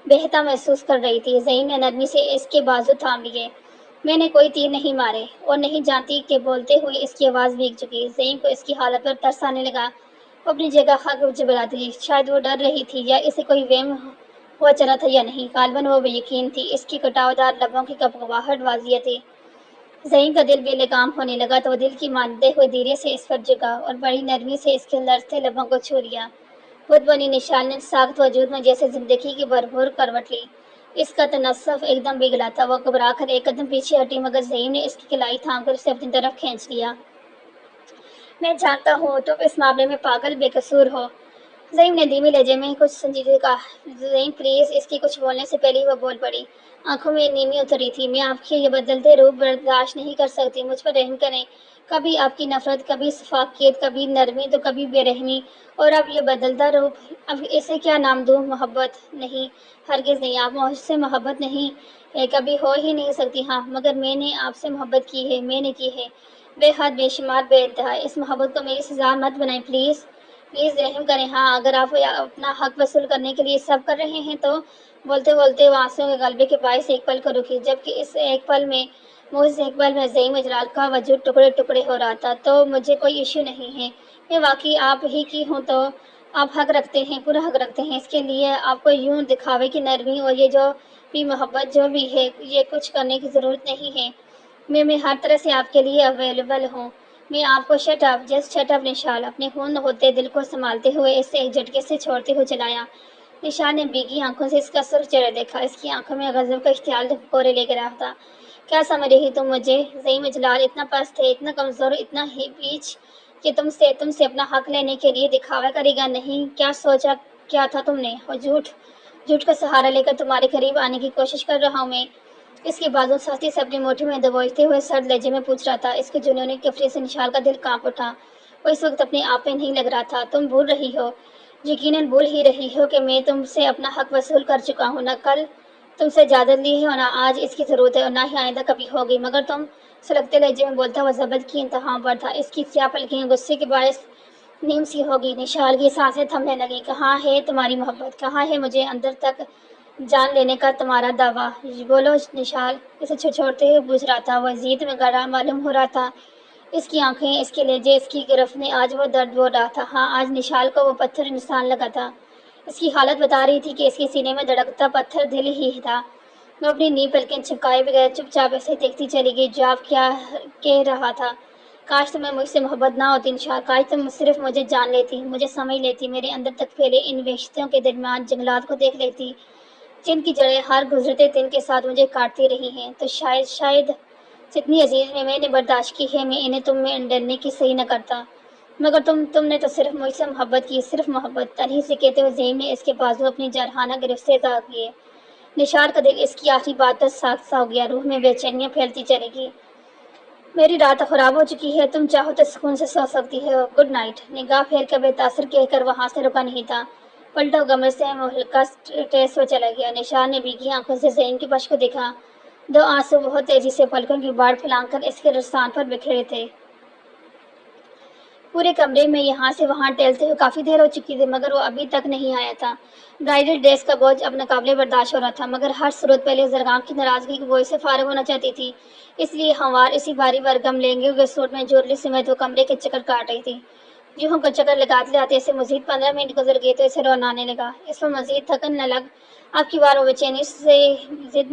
بہتا محسوس کر رہی تھی۔ زین نے نرمی سے اس کے بازو تھام لیے۔ میں نے کوئی تیر نہیں مارے، اور نہیں جانتی کہ بولتے ہوئے اس کی آواز بھیگ چکی۔ زین کو اس کی حالت پر ترس آنے لگا۔ وہ اپنی جگہ خاک جبلاتی تھی، شاید وہ ڈر رہی تھی یا اسے کوئی وہم ہوا چلا تھا یا نہیں، غالباً وہ بے یقین تھی۔ اس کی کٹاؤ دار لبوں کی کپکپاہٹ واضح تھی۔ زین کا دل بے لگام ہونے لگا تو وہ دل کی مانتے ہوئے دھیرے سے اس پر جھکا اور بڑی نرمی سے اس کے لرزتے لبوں کو چھو لیا۔ بت بنی نشال نے ساخت وجود میں جیسے زندگی کی بھرپور کروٹ لی۔ اس کا تناسب ایک دم بگڑا تھا۔ وہ گھبرا کر ایک قدم پیچھے ہٹی، مگر زین نے اس کی کلائی تھام کر اسے اپنی طرف کھینچ لیا۔ میں جانتا ہوں تم اس معاملے میں پاگل بے قصور ہو، زین نے دھیمے لہجے میں کچھ سنجیدگی کہا۔ زین پلیز، اس کی کچھ بولنے سے پہلے ہی وہ بول پڑی، آنکھوں میں نیمی اتری تھی۔ میں آپ کے یہ بدلتے روپ برداشت نہیں کر سکتی، مجھ پر رحم کریں۔ کبھی آپ کی نفرت، کبھی شفقت، کبھی نرمی تو کبھی بے رحمی، اور اب یہ بدلتا روپ، اب اسے کیا نام دوں؟ محبت؟ نہیں، ہرگز نہیں، آپ مجھ سے محبت نہیں کبھی ہو ہی نہیں سکتی۔ ہاں، مگر میں نے آپ سے محبت کی ہے، میں نے کی ہے، بے حد، بے شمار، بے انتہا۔ اس محبت کو میری سزا مت بنائیں، پلیز پلیز رحم کریں۔ ہاں، اگر آپ اپنا حق وصول کرنے کے لیے سب کر رہے ہیں تو… بولتے بولتے وہ آنسوؤں کے غلبے کے باعث ایک پل کو رکی، جبکہ اس ایک پل میں زین جلال کا وجود ٹکڑے ٹکڑے ہو رہا تھا۔ تو مجھے کوئی ایشو نہیں ہے، میں واقعی آپ ہی کی ہوں، تو آپ حق رکھتے ہیں، پورا حق رکھتے ہیں، اس کے لیے آپ کو یوں دکھاوے کی نرمی اور یہ جو بھی محبت جو بھی ہے، یہ کچھ کرنے کی ضرورت نہیں ہے۔ میں ہر طرح سے آپ کے لیے اویلیبل ہوں۔ میں آپ کو shut up, just shut up. Nishal اپنے خون ہوتے دل کو سنبھالتے ہوئے اسے ایک جھٹکے سے چھوڑتے ہوئے چلایا۔ نشال نے بھیگی آنکھوں سے اس کا سرخ چہرہ دیکھا، اس کی آنکھوں میں غضب کا اشتعال کوڑے لے کر رہا تھا۔ کیا سمجھ رہی تم مجھے؟ زین جلال اتنا پست ہے، اتنا کمزور، اتنا ہی پیچ کہ تم سے اپنا حق لینے کے لیے دکھاوا کرے گا؟ نہیں، کیا سوچا کیا تھا تم نے؟ اور جھوٹ کا سہارا لے کر تمہارے قریب آنے کی کوشش کر رہا ہوں میں؟ اس کے بازو سختی سے اپنی مٹھی میں دبوچتے ہوئے سرد لہجے میں پوچھ رہا تھا۔ اس کے جنونی کفری سے نشال کا دل کانپ اٹھا۔ وہ اس وقت اپنے آپ میں نہیں لگ رہا تھا۔ تم بھول رہی ہو، یقیناً بھول ہی رہی ہو کہ میں تم سے اپنا حق وصول کر چکا ہوں۔ نہ کل تم سے اجازت لی ہے اور نہ آج اس کی ضرورت ہے، اور نہ ہی آئندہ کبھی ہوگی۔ مگر تم… سلگتے لہجے میں بولتا ہوا ضبط کی انتہاؤں پر تھا۔ اس کی سیاہ پلکیں غصے کے باعث نیم سی ہو گئی۔ نشال کی سانسیں تھمنے لگیں۔ کہاں ہے تمہاری محبت؟ کہاں ہے مجھے اندر تک جان لینے کا تمہارا دعویٰ؟ بولو نشال، اسے چھوڑتے ہوئے پوچھ رہا تھا۔ وہ عزیت میں گڑا معلوم ہو رہا تھا، اس کی آنکھیں، اس کے لہجے، اس کی گرفت نے آج وہ درد بول رہا تھا۔ ہاں، آج نشال کو وہ پتھر انسان لگا تھا۔ اس کی حالت بتا رہی تھی کہ اس کے سینے میں دھڑکتا پتھر دل ہی تھا۔ وہ اپنی نیم پلکیں چھپکائے بغیر چپ چاپ اسے دیکھتی چلی گئی۔ جو آپ کیا کہہ رہا تھا؟ کاش تمہیں مجھ سے محبت نہ ہوتی نشال، کاش تم صرف مجھے جان لیتی، مجھے سمجھ لیتی، میرے اندر تک پھیلے ان وحشتوں کے درمیان جنگلات کو دیکھ لیتی جن کی جڑیں ہر گزرتے دن کے ساتھ مجھے کاٹتی رہی ہیں، تو شاید جتنی عزیز میں نے برداشت کی ہے، میں انہیں تم میں ڈلنے کی صحیح نہ کرتا۔ مگر تم نے تو صرف مجھ سے محبت کی، صرف محبت۔ تنہی سے کہتے ہوئے زین نے اس کے بازو اپنی جارحانہ گرفت سے اطاع کیے۔ نشال کا دل اس کی آخری بات پر ساخت سا ہو گیا، روح میں بے چینیاں پھیلتی چلی گئی۔ میری رات خراب ہو چکی ہے، تم چاہو تو سکون سے سو سکتی ہو، گڈ نائٹ۔ نگاہ پھیر کر بے تاثر کہہ کر وہاں سے رکا نہیں تھا، پلٹا کمرے سے مہلکہ ٹیس ہوئے چلا گیا۔ نشال نے بھیگی آنکھوں سے زین کی بش کو دیکھا۔ دو آنسو بہت تیزی سے پلکوں کی باڑ پھیلا کر اس کے رخسان پر بکھرے تھے۔ پورے کمرے میں یہاں سے وہاں ٹہلتے ہوئے کافی دیر ہو چکی تھی مگر وہ ابھی تک نہیں آیا تھا۔ برائڈل ڈریس کا بوجھ اب ناقابل برداشت ہو رہا تھا مگر ہر صورت پہلے زرگام کی ناراضگی کی بوجھ سے فارغ ہونا چاہتی تھی، اس لیے ہموار اسی بھاری برگم لہنگے ہوئے سوٹ میں جویلری سمیت وہ کمرے کے چکر کاٹ رہی تھی۔ یوں ہم کو چکر لگاتے لاتے اسے مزید 15 منٹ گزر گئے تو اسے رونا آنے لگا۔ اس پر مزید تھکن نہ لگ، اب کی بار وہ بے چینی سے ضد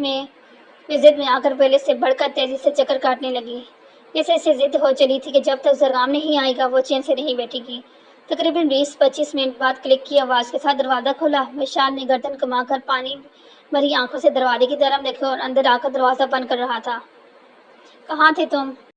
میں آ کر پہلے سے بڑھ کر تیزی سے چکر کاٹنے لگی، جیسے اسے ضد ہو چلی تھی کہ جب تک زرگام نہیں آئے گا وہ چین سے نہیں بیٹھے گی۔ تقریباً 20-25 منٹ بعد کلک کی آواز کے ساتھ دروازہ کھلا۔ وشال نے گردن کما کر پانی بھری آنکھوں سے دروازے کی طرف دیکھا اور اندر آ کر دروازہ بند کر رہا تھا۔ کہاں تھے تم؟